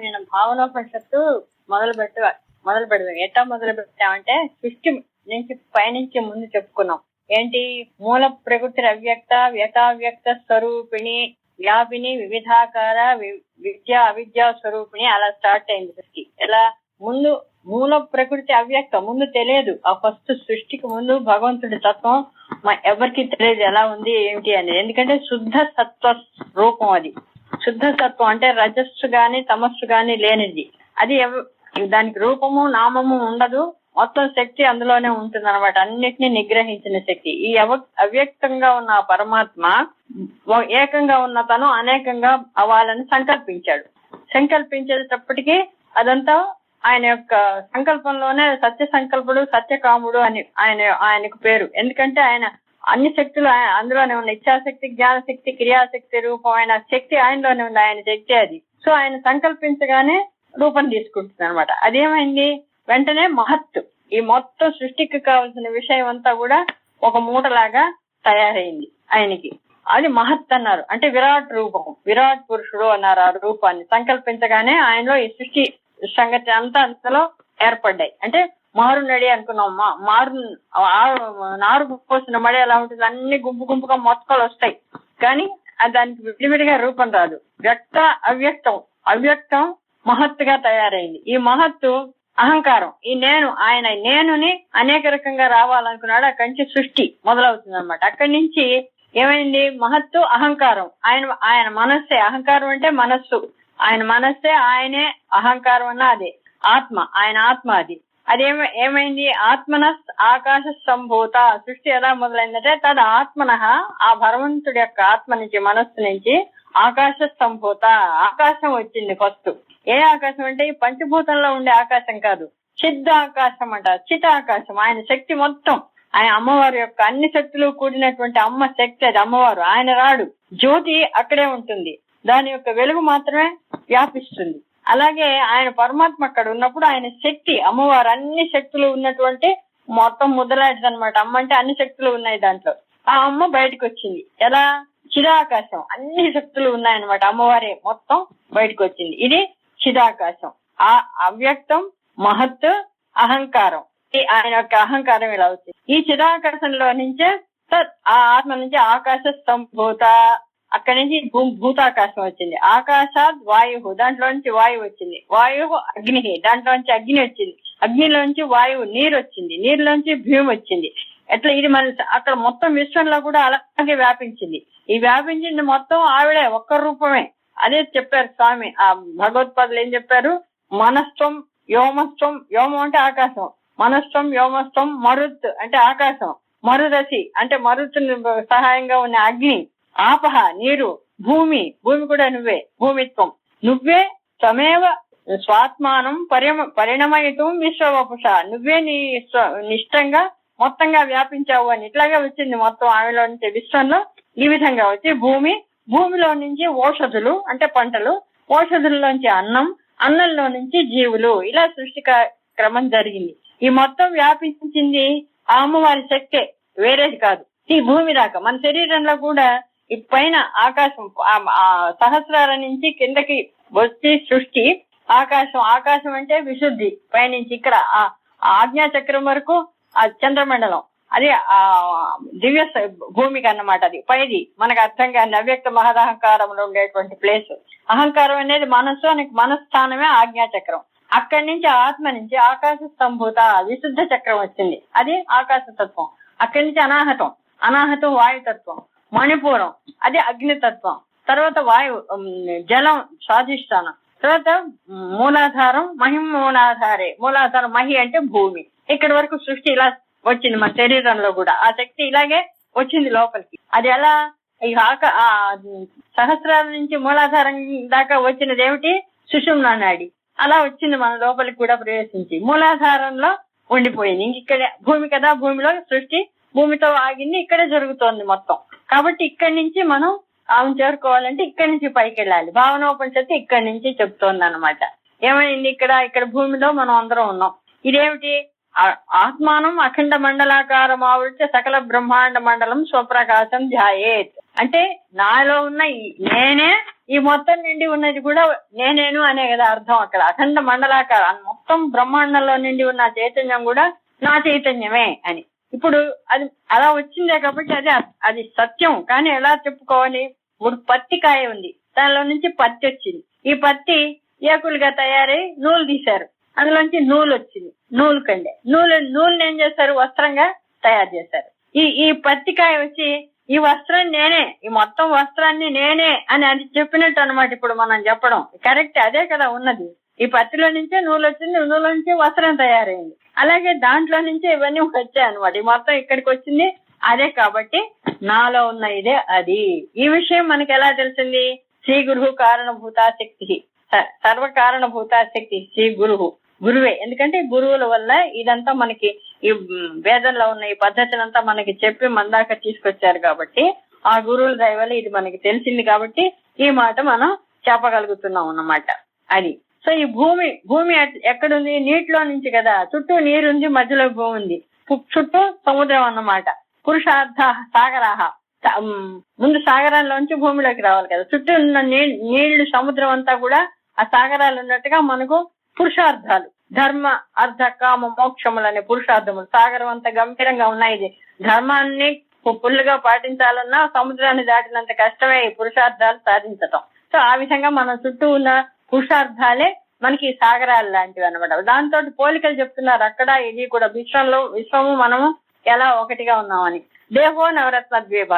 నేను భావనోపనిషత్తు మొదలు పెడదాం. ఎట్లా మొదలు పెట్టామంటే సృష్టి నుంచి పైనుంచి ముందు చెప్పుకున్నాం. ఏంటి? మూల ప్రకృతి అవ్యక్త వ్యక్తావ్యక్త స్వరూపిణి వ్యాపిని వివిధాకార విద్య అవిద్యా స్వరూపిణి అలా స్టార్ట్ అయింది సృష్టి. ఎలా? ముందు మూల ప్రకృతి అవ్యక్త, ముందు తెలియదు. ఆ ఫస్ట్ సృష్టికి ముందు భగవంతుడి తత్వం ఎవరికి తెలియదు ఎలా ఉంది ఏమిటి అనేది. ఎందుకంటే శుద్ధ సత్వ రూపం అది. శుద్ధ సత్వం అంటే రజస్సు గాని తమస్సు గాని లేనిది. అది దానికి రూపము నామము ఉండదు. మొత్తం శక్తి అందులోనే ఉంటుంది అనమాట. అన్నిటినీ నిగ్రహించిన శక్తి. ఈ అవ్యక్తంగా ఉన్న పరమాత్మ ఏకంగా ఉన్న తను అనేకంగా అవ్వాలని సంకల్పించాడు. సంకల్పించేటప్పటికీ అదంతా ఆయన యొక్క సంకల్పంలోనే సత్య సంకల్పుడు సత్యకాముడు అని ఆయనకు పేరు. ఎందుకంటే ఆయన అన్ని శక్తులు అందులోనే ఉన్నాయి. ఇచ్ఛాశక్తి, జ్ఞానశక్తి, క్రియాశక్తి రూపమైన శక్తి ఆయనలోనే ఉంది. ఆయన శక్తి అది. సో ఆయన సంకల్పించగానే రూపం తీసుకుంటుంది అనమాట. అదేమైంది? వెంటనే మహత్తు. ఈ మొత్తం సృష్టికి కావాల్సిన విషయం అంతా కూడా ఒక మూటలాగా తయారైంది ఆయనకి. అది మహత్ అన్నారు. అంటే విరాట్ రూపం, విరాట్ పురుషుడు అన్నారు. ఆ రూపాన్ని సంకల్పించగానే ఆయనలో ఈ సృష్టి సంగతి అంతా అంతలో ఏర్పడ్డాయి. అంటే మారు నడి అనుకున్నాం. నారు పోసిన మడి ఎలా ఉంటుంది? అన్ని గుంపు గుంపుగా మొక్కలు వస్తాయి, కానీ దానికి విడివిడిగా రూపం రాదు. అవ్యక్తం మహత్తుగా తయారైంది. ఈ మహత్తు అహంకారం. ఈ నేనుని అనేక రకంగా రావాలనుకున్నాడు. అక్కడి నుంచి సృష్టి మొదలవుతుంది అనమాట. అక్కడి నుంచి ఏమైంది? మహత్తు అహంకారం. ఆయన మనస్సే. అహంకారం అంటే మనస్సు. ఆయన మనస్సే, ఆయనే అహంకారం అన్న అదే ఆత్మ. ఆయన ఆత్మ అది. ఏమైంది? ఆత్మన ఆకాశ సంభూత. సృష్టి ఎలా మొదలైందంటే తద ఆత్మన, ఆ భగవంతుడి యొక్క ఆత్మ నుంచి, మనస్సు నుంచి ఆకాశ సంభూత, ఆకాశం వచ్చింది ఫస్ట్. ఏ ఆకాశం అంటే ఈ పంచభూతంలో ఉండే ఆకాశం కాదు, చిద్ ఆకాశం అంట. చిత్ ఆకాశం ఆయన శక్తి మొత్తం. ఆయన అమ్మవారి యొక్క అన్ని శక్తులు కూడినటువంటి అమ్మ శక్తి అది. అమ్మవారు. ఆయన రాడు. జ్యోతి అక్కడే ఉంటుంది. దాని యొక్క వెలుగు మాత్రమే వ్యాపిస్తుంది. అలాగే ఆయన పరమాత్మ అక్కడ ఉన్నప్పుడు ఆయన శక్తి, అమ్మవారు అన్ని శక్తులు ఉన్నటువంటి మొత్తం ముద్దలాంటిది అనమాట. అమ్మ అంటే అన్ని శక్తులు ఉన్నాయి దాంట్లో. ఆ అమ్మ బయటకు వచ్చింది. ఎలా? చిదాకాశం. అన్ని శక్తులు ఉన్నాయన్నమాట. అమ్మవారే మొత్తం బయటకు వచ్చింది. ఇది చిదాకాశం. ఆ అవ్యక్తం, మహత్, అహంకారం. ఆయన యొక్క అహంకారం ఇలా వచ్చింది. ఈ చిదాకాశంలో నుంచే ఆ ఆత్మ నుంచి ఆకాశ సంభూత, అక్కడి నుంచి భూతాకాశం వచ్చింది. ఆకాశాత్ వాయు, దాంట్లో నుంచి వాయువు వచ్చింది. వాయువు అగ్ని, దాంట్లోంచి అగ్ని వచ్చింది. అగ్నిలోంచి వాయువు నీరు వచ్చింది. నీరులోంచి భూమి వచ్చింది. ఎట్లా ఇది మన అక్కడ మొత్తం విశ్వంలో కూడా అలాగే వ్యాపించింది. ఈ వ్యాపించింది మొత్తం ఆవిడే, ఒక్క రూపమే. అదే చెప్పారు స్వామి. ఆ భగవత్పాదులు ఏం చెప్పారు? మనస్త్వం వ్యోమస్త్వం. వ్యోమం అంటే ఆకాశం. మనస్త్వం వ్యోమస్త్వం. మరుత్ అంటే ఆకాశం. మరుదసి అంటే మరుతుని సహాయంగా ఉన్న అగ్ని. ఆపహ నీరు. భూమి కూడా నువ్వే. భూమిత్వం నువ్వే. త్వమేవ స్వాత్మానం పరిణమయితం విశ్వవపుష. నువ్వే నీ నిష్టంగా మొత్తంగా వ్యాపించావు అని. ఇట్లాగే వచ్చింది మొత్తం ఆమెలో నుంచి విశ్వంలో. ఈ విధంగా వచ్చి భూమిలో నుంచి ఓషధులు అంటే పంటలు, ఓషధుల్లోంచి అన్నం, అన్నంలో నుంచి జీవులు. ఇలా సృష్టి క్రమం జరిగింది. ఈ మొత్తం వ్యాపించింది ఆ అమ్మవారి శక్తే, వేరేది కాదు. ఈ భూమి దాకా మన శరీరంలో కూడా ఈ పైన ఆకాశం, సహస్రాల నుంచి కిందకి వచ్చి సృష్టి ఆకాశం అంటే విశుద్ధి. పైనుంచి ఇక్కడ ఆజ్ఞా చక్రం వరకు ఆ చంద్రమండలం, అది ఆ దివ్య భూమికి అన్నమాట. అది పైది మనకు అర్థం కాని అవ్యక్త మహదహంకారంలో ఉండేటువంటి ప్లేస్. అహంకారం అనేది మనస్సు, మనస్థానమే ఆజ్ఞాచక్రం. అక్కడి నుంచి ఆత్మ నుంచి ఆకాశ సంభూత విశుద్ధ చక్రం వచ్చింది. అది ఆకాశ తత్వం. అక్కడి నుంచి అనాహతం వాయుతత్వం. మణిపూరం అది అగ్నితత్వం. తర్వాత జలం స్వాధిష్టానం. తర్వాత మూలాధారం మూలాధారే. మూలాధారం మహి అంటే భూమి. ఇక్కడి వరకు సృష్టి ఇలా వచ్చింది మన శరీరంలో కూడా. ఆ శక్తి ఇలాగే వచ్చింది లోపలికి. అది ఎలా? సహస్రాల నుంచి మూలాధారం దాకా వచ్చినది ఏమిటి? సుషుమ్నా నాడి. అలా వచ్చింది మన లోపలికి కూడా ప్రవేశించి మూలాధారంలో ఉండిపోయింది. ఇక్కడ భూమి కదా, భూమిలో సృష్టి భూమితో ఆగింది. ఇక్కడే జరుగుతోంది మొత్తం. కాబట్టి ఇక్కడి నుంచి మనం ఆమెను చేరుకోవాలంటే ఇక్కడి నుంచి పైకి వెళ్ళాలి. భావనోపనిషత్తు ఇక్కడి నుంచి చెప్తోంది అనమాట. ఏమైంది? ఇక్కడ భూమిలో మనం అందరం ఉన్నాం. ఇదేమిటి? ఆత్మానం అఖండ మండలాకారం ఆవృత్య సకల బ్రహ్మాండ మండలం స్వప్రకాశం ధ్యాయేత్. అంటే నాలో ఉన్న నేనే ఈ మొత్తం నిండి ఉన్నది కూడా నేనేను అనే కదా అర్థం. అక్కడ అఖండ మండలాకారం మొత్తం బ్రహ్మాండంలో నిండి ఉన్న చైతన్యం కూడా నా చైతన్యమే అని. ఇప్పుడు అది అలా వచ్చిందే కాబట్టి అది సత్యం. కానీ ఎలా చెప్పుకోవాలి? ఇప్పుడు పత్తి కాయ ఉంది, దానిలో నుంచి పత్తి వచ్చింది. ఈ పత్తి ఏకులుగా తయారై నూలు తీశారు, అందులోంచి నూలు వచ్చింది, నూలు కండే నూలుని ఏం చేశారు? వస్త్రంగా తయారు చేశారు. ఈ పత్తికాయ వచ్చి ఈ వస్త్రం నేనే, ఈ మొత్తం వస్త్రాన్ని నేనే అని అది చెప్పినట్టు అనమాట. ఇప్పుడు మనం చెప్పడం కరెక్ట్, అదే కదా ఉన్నది. ఈ పత్తిలో నుంచే నూలు వచ్చింది, నూలు నుంచి వస్త్రం తయారైంది. అలాగే దాంట్లో నుంచే ఇవన్నీ వచ్చాయి అనమాట. ఈ మొత్తం ఇక్కడికి వచ్చింది అదే. కాబట్టి నాలో ఉన్న ఇదే అది. ఈ విషయం మనకి ఎలా తెలిసింది? శ్రీ గురువు కారణభూతాశక్తి, సర్వకారణభూతాశక్తి శ్రీ గురువే. ఎందుకంటే గురువుల వల్ల ఇదంతా మనకి ఈ వేదంలో ఉన్న ఈ పద్ధతినంతా మనకి చెప్పి మన దాకా తీసుకొచ్చారు. కాబట్టి ఆ గురువుల దయ వల్ల ఇది మనకి తెలిసింది. కాబట్టి ఈ మాట మనం చెప్పగలుగుతున్నాం అన్నమాట. అది. సో ఈ భూమి ఎక్కడుంది? నీటిలో నుంచి కదా. చుట్టూ నీరుంది, మధ్యలో భూమి ఉంది, చుట్టూ సముద్రం అన్నమాట. పురుషార్థ సాగరాహ, ముందు సాగరంలోంచి భూమిలోకి రావాలి కదా. చుట్టూ ఉన్న నీళ్లు సముద్రం అంతా కూడా ఆ సాగరాలు ఉన్నట్టుగా మనకు పురుషార్థాలు, ధర్మ అర్థ కామ మోక్షములనే పురుషార్థములు సాగరం అంత గంభీరంగా ఉన్నాయి. ఇది ధర్మాన్ని ఫుల్గా పాటించాలన్నా సముద్రాన్ని దాటినంత కష్టమే ఈ పురుషార్థాలు సాధించటం. సో ఆ విధంగా మన చుట్టూ ఉన్న పురుషార్థాలే మనకి సాగరాలు లాంటివి అనమాట. దాంతో పోలికలు చెప్తున్నారు అక్కడ. ఇది కూడా విశ్వము మనము ఎలా ఒకటిగా ఉన్నామని. దేహో నవరత్న ద్వీప,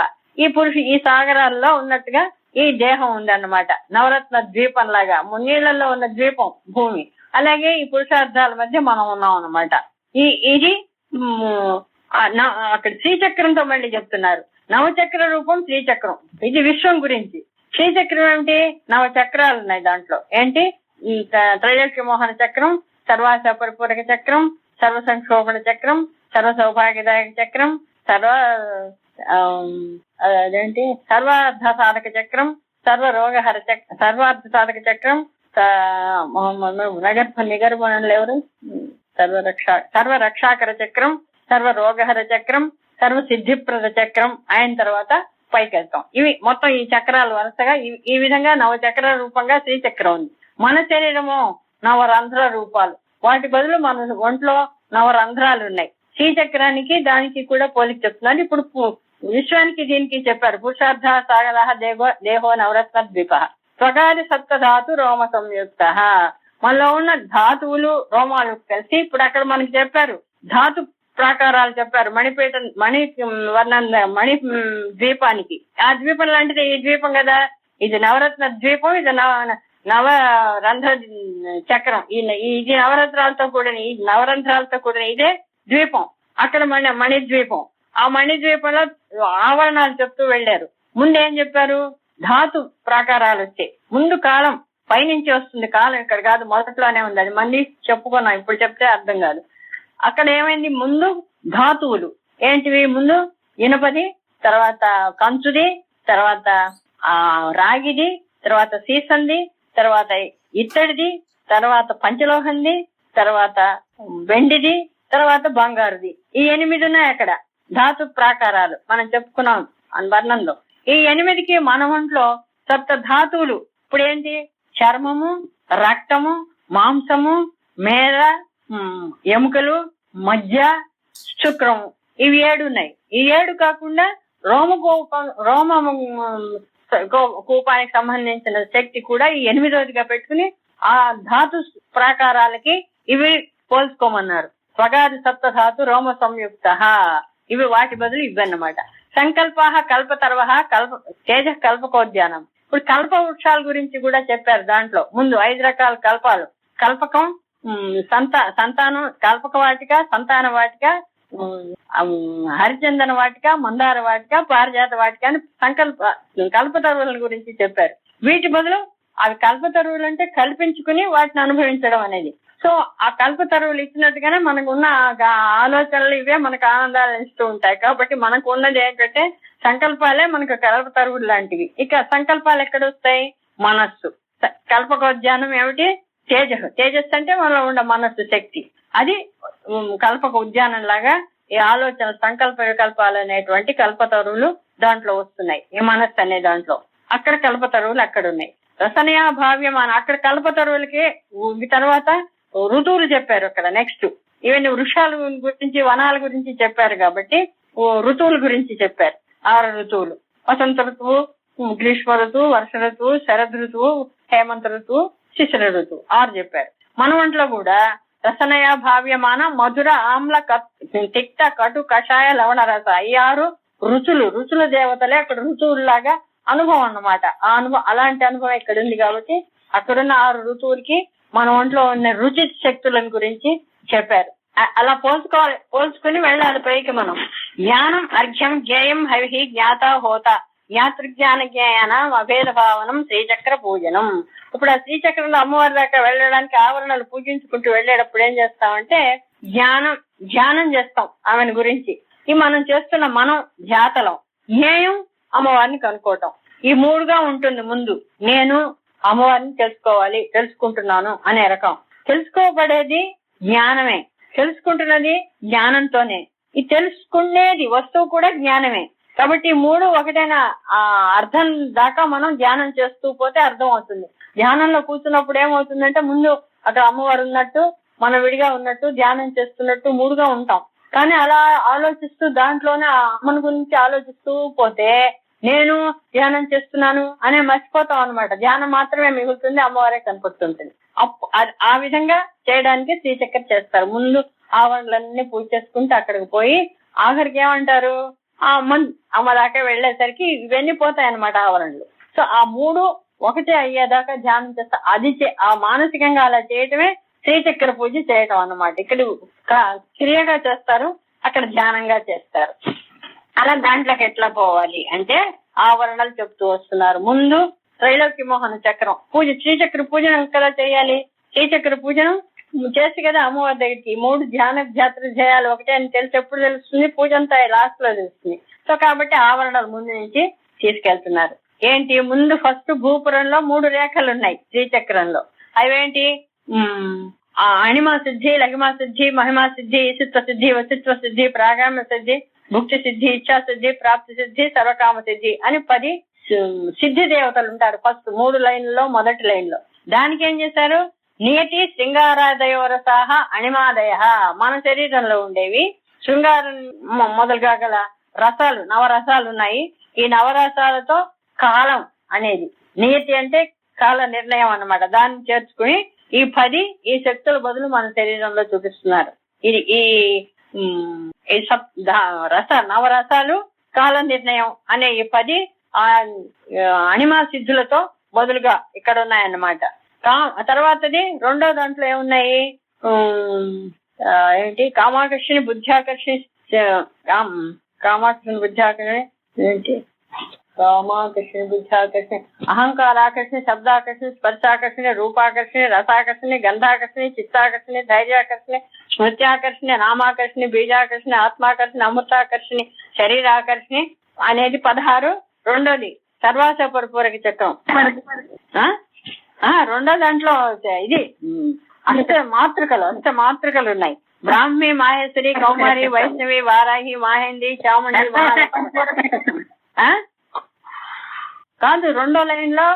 ఈ సాగరాల్లో ఉన్నట్టుగా ఈ దేహం ఉంది అన్నమాట. నవరత్న ద్వీపం లాగా మున్నీళ్లలో ఉన్న ద్వీపం భూమి. అలాగే ఈ పురుషార్థాల మధ్య మనం ఉన్నాం అన్నమాట. ఇది అక్కడ శ్రీచక్రంతో మళ్ళీ చెప్తున్నారు. నవచక్ర రూపం శ్రీచక్రం. ఇది విశ్వం గురించి. శ్రీచక్రం ఏమిటి? నవచక్రాలు ఉన్నాయి దాంట్లో. ఏంటి? త్రైలోక్య మోహన చక్రం, సర్వాస పరిపూరక చక్రం, సర్వ సంక్షోభణ చక్రం, సర్వ సౌభాగ్యదాయక చక్రం, సర్వార్థ సాధక చక్రం, సర్వరోగహర చక్రం, సర్వార్థ సాధక చక్రం, నిగర్భణలు ఎవరు? సర్వరక్షాకర చక్రం, సర్వరోగహర చక్రం, సర్వ సిద్ధిప్రద చక్రం అయిన తర్వాత పైకి వెళ్తాం. ఇవి మొత్తం ఈ చక్రాలు వరుసగా ఈ విధంగా నవచక్ర రూపంగా శ్రీచక్రం ఉంది. మన శరీరము నవరంధ్ర రూపాలు. వాటి బదులు మన ఒంట్లో నవరంధ్రాలు ఉన్నాయి. శ్రీచక్రానికి దానికి కూడా పోలిక చెప్తున్నారు. ఇప్పుడు విశ్వానికి దీనికి చెప్పారు. పురుషార్థ సాగరః దేహో నవరత్న ద్వీప, స్వగాది సప్తధాతు రోమ సంయుక్త. మనలో ఉన్న ధాతువులు రోమాలు కలిసి ఇప్పుడు అక్కడ మనకి చెప్పారు ధాతు ప్రాకారాలు చెప్పారు. మణి ద్వీపానికి, ఆ ద్వీపం లాంటిది ఈ ద్వీపం కదా. ఇది నవరత్న ద్వీపం, ఇది నవరంధ్ర చక్రం. ఇది నవరంధ్రాలతో కూడిన, ఈ నవరంధ్రాలతో కూడిన ఇదే ద్వీపం. అక్కడ మణి ద్వీపం. ఆ మణి ద్వీపంలో ఆవరణాలు చెప్తూ వెళ్ళారు. ముందు ఏం చెప్పారు? ధాతు ప్రాకారాలు వచ్చాయి. ముందు కాలం పైనుంచి వస్తుంది, కాలం ఇక్కడ కాదు, మొదట్లోనే ఉంది. అది మళ్ళీ చెప్పుకున్నాం, ఇప్పుడు చెప్తే అర్థం కాదు. అక్కడ ఏమైంది? ముందు ధాతువులు ఏంటివి? ముందు ఇనుపది, తర్వాత కంచుది, తర్వాత రాగిది, తర్వాత సీసంది, తర్వాత ఇత్తడిది, తర్వాత పంచలోహంది, తర్వాత వెండిది, తర్వాత బంగారుది. ఈ 8 ఉన్నాయి అక్కడ ధాతు ప్రాకారాలు. మనం చెప్పుకున్నాం వర్ణంలో. ఈ 8కి మన ఒంట్లో సప్త ధాతువులు. ఇప్పుడు ఏంటి? చర్మము, రక్తము, మాంసము, మేర, ఎముకలు, మజ్జ, శుక్రము, ఇవి 7 ఉన్నాయి. ఈ 7 కాకుండా రోమ కూపానికి సంబంధించిన శక్తి కూడా ఈ 8వదిగా పెట్టుకుని ఆ ధాతు ప్రాకారాలకి ఇవి పోల్చుకోమన్నారు. స్వగాది సప్తధాతు రోమ సంయుక్త. ఇవి వాటి బదులు ఇవన్నమాట. సంకల్ప కల్పతర్వ తేజ కల్పకోద్యానం. ఇప్పుడు కల్ప వృక్షాల గురించి కూడా చెప్పారు దాంట్లో. ముందు 5 రకాల కల్పాలు. కల్పకం, సంతానం, కల్పక వాటిక, సంతాన వాటిక, హరిచందన వాటిక, మందార వాటిక, పారిజాత వాటిక అని కల్పతరువుల గురించి చెప్పారు. వీటి బదులు అవి కల్పతరువులు అంటే కల్పించుకుని వాటిని అనుభవించడం అనేది. సో ఆ కల్పతరువులు ఇచ్చినట్టుగానే మనకు ఉన్న ఆలోచనలు ఇవే మనకు ఆనందాలు ఇస్తూ ఉంటాయి. కాబట్టి మనకు ఉన్నది ఏంటంటే సంకల్పాలే మనకు కల్పతరువులు లాంటివి. ఇక సంకల్పాలు ఎక్కడ వస్తాయి? మనస్సు. కల్పకోద్యానం ఏమిటి? తేజస్సు అంటే మనలో ఉన్న మనస్సు శక్తి. అది కల్పక ఉద్యానం లాగా ఈ ఆలోచన సంకల్ప వికల్పాలు అనేటువంటి కల్పతరువులు దాంట్లో వస్తున్నాయి. ఈ మనస్సు అనే దాంట్లో. అక్కడ కల్పతరువులు అక్కడ ఉన్నాయి. రసనయా భావ్యమాన అక్కడ కల్పతరువులకి తర్వాత ఋతువులు చెప్పారు. అక్కడ నెక్స్ట్ ఇవన్నీ వృక్షాల గురించి వనాల గురించి చెప్పారు కాబట్టి ఋతువుల గురించి చెప్పారు. 6 ఋతువులు: వసంత ఋతువు, గ్రీష్మ ఋతువు, వర్ష ఋతువు, శరద్ ఋతువు, హేమంత ఋతువు, శిశిర ఋతువు 6 చెప్పారు. మన ఒంట్లో కూడా రసనయ భావ్యమాన మధుర ఆమ్ల తిక్త కటు కషాయ లవణ రస ఈ 6 రుచుల దేవతలే అక్కడ ఋతువుల్లాగా అనుభవం అన్నమాట. ఆ అనుభవం అలాంటి అనుభవం ఇక్కడ ఉంది కాబట్టి అక్కడున్న 6 ఋతువులకి మన ఒంట్లో ఉన్న రుచి శక్తులను గురించి చెప్పారు. అలా పోల్చుకుని వెళ్ళాలి పైకి మనం. జ్ఞానం అర్ఘ్యం జ్ఞేయం హవి జ్ఞాత హోత జ్ఞాతృజ్ఞాన జ్ఞానం అభేద భావనం శ్రీచక్ర పూజనం. ఇప్పుడు ఆ శ్రీచక్రంలో అమ్మవారి దాకా వెళ్ళడానికి ఆవరణలు పూజించుకుంటూ వెళ్ళేటప్పుడు ఏం చేస్తామంటే ధ్యానం చేస్తాం ఆమెను గురించి. ఈ మనం చేస్తున్న మనం ధ్యాతలం. జ్ఞేయం అమ్మవారిని కనుక్కోవటం. ఈ 3గా ఉంటుంది. ముందు నేను అమ్మవారిని తెలుసుకుంటున్నాను అనే రకం. తెలుసుకోబడేది జ్ఞానమే, తెలుసుకుంటున్నది జ్ఞానంతోనే. ఈ తెలుసుకునేది వస్తువు కూడా జ్ఞానమే. కాబట్టి ఈ 3 ఒకటైనా అర్థం దాకా మనం ధ్యానం చేస్తూ పోతే అర్థం అవుతుంది. ధ్యానంలో కూర్చున్నప్పుడు ఏమవుతుందంటే ముందు అక్కడ అమ్మవారు ఉన్నట్టు మనం విడిగా ఉన్నట్టు ధ్యానం చేస్తున్నట్టు 3గా ఉంటాం. కానీ అలా ఆలోచిస్తూ దాంట్లోనే అమ్మని గురించి ఆలోచిస్తూ పోతే నేను ధ్యానం చేస్తున్నాను అనే మర్చిపోతాం అనమాట. ధ్యానం మాత్రమే మిగులుతుంది, అమ్మవారే కనపడుతుంటుంది. ఆ విధంగా చేయడానికి శ్రీచక్ర చేస్తారు. ముందు ఆవరణలన్నీ పూజ చేసుకుంటే అక్కడికి పోయి ఆఖరికి ఏమంటారు, అమ్మ దాకా వెళ్లేసరికి ఇవన్నీ పోతాయి అన్నమాట ఆవరణలు. సో ఆ 3 ఒకటే అయ్యేదాకా ధ్యానం చేస్తారు. అది ఆ మానసికంగా అలా చేయటమే శ్రీచక్ర పూజ చేయటం అన్నమాట. ఇక్కడ క్రియగా చేస్తారు, అక్కడ ధ్యానంగా చేస్తారు. అలా దాంట్లోకి ఎట్లా పోవాలి అంటే ఆవరణలు చెప్తూ వస్తున్నారు. ముందు త్రైలోక్య మోహన చక్రం పూజ, శ్రీచక్ర పూజను కదా చేయాలి. శ్రీచక్ర పూజను చేసి కదా అమ్మవారి దగ్గరికి 3 ధ్యాతలు చేయాలి. ఒకటే అని తెలిసి ఎప్పుడు తెలుస్తుంది, పూజ అంతా లాస్ట్ లో తెలుస్తుంది. సో కాబట్టి ఆవరణలు ముందు నుంచి తీసుకెళ్తున్నారు. ఏంటి, ముందు ఫస్ట్ భూపురంలో 3 రేఖలు ఉన్నాయి శ్రీచక్రంలో. అవేంటి, అణిమా సిద్ధి, లఘిమా సిద్ధి, మహిమా సిద్ధి, ఈశిత్వ సిద్ధి, వసిత్వ సిద్ధి, ప్రాగామ్య సిద్ధి, భుక్తి సిద్ధి, ఇచ్చా సిద్ధి, ప్రాప్తి సిద్ధి, సర్వకామ సిద్ధి అని 10 సిద్ధి దేవతలు ఉంటారు. ఫస్ట్ 3 లైన్లలో మొదటి లైన్ లో. దానికి ఏం చేశారు, నియతి శృంగారాదయోరసాహ అణిమాదయ మన శరీరంలో ఉండేవి శృంగారం మొదలుగా గల రసాలు, నవరసాలు ఉన్నాయి. ఈ నవరసాలతో కాలం అనేది నియతి అంటే కాల నిర్ణయం అన్నమాట. దాన్ని చేర్చుకుని ఈ 10 ఈ శక్తుల బదులు మన శరీరంలో చూపిస్తున్నారు. ఇది ఈ నవరసాలు కాల నిర్ణయం అనే ఈ 10 అణిమా సిద్ధులతో బదులుగా ఇక్కడ ఉన్నాయన్నమాట. తర్వాతది 2వ దాంట్లో ఏమున్నాయి, ఏంటి, కామాకర్షిణి, బుద్ధ్యాకర్షిణి, కామాకర్షిణి, బుద్ధ్యాకర్షిణి, ఏంటి, కామాకర్షిణి, బుద్ధ్యాకర్షిణి, అహంకారాకర్షిణి, శబ్దాకర్షిణి, స్పర్శాకర్షిణి, రూపాకర్షిణి, రసాకర్షిణి, గంధాకర్షిణి, చిత్తాకర్షిణి, ధైర్యాకర్షిణి, స్మృత్యాకర్షిణి, నామాకర్షిణి, బీజాకర్షిణి, ఆత్మాకర్షిణి, అమృతాకర్షిణి, శరీరాకర్షిణి అనేది 16. 2వది సర్వాస పరిపూరక చక్రం. 2వ దాంట్లో ఇది మాతృకలు ఉన్నాయి. బ్రాహ్మి, మాహేశ్వరి, కౌమారి, వైష్ణవి, వారాహి, మాహేంది, చాముండి కాదు. 2వ లైన్ లో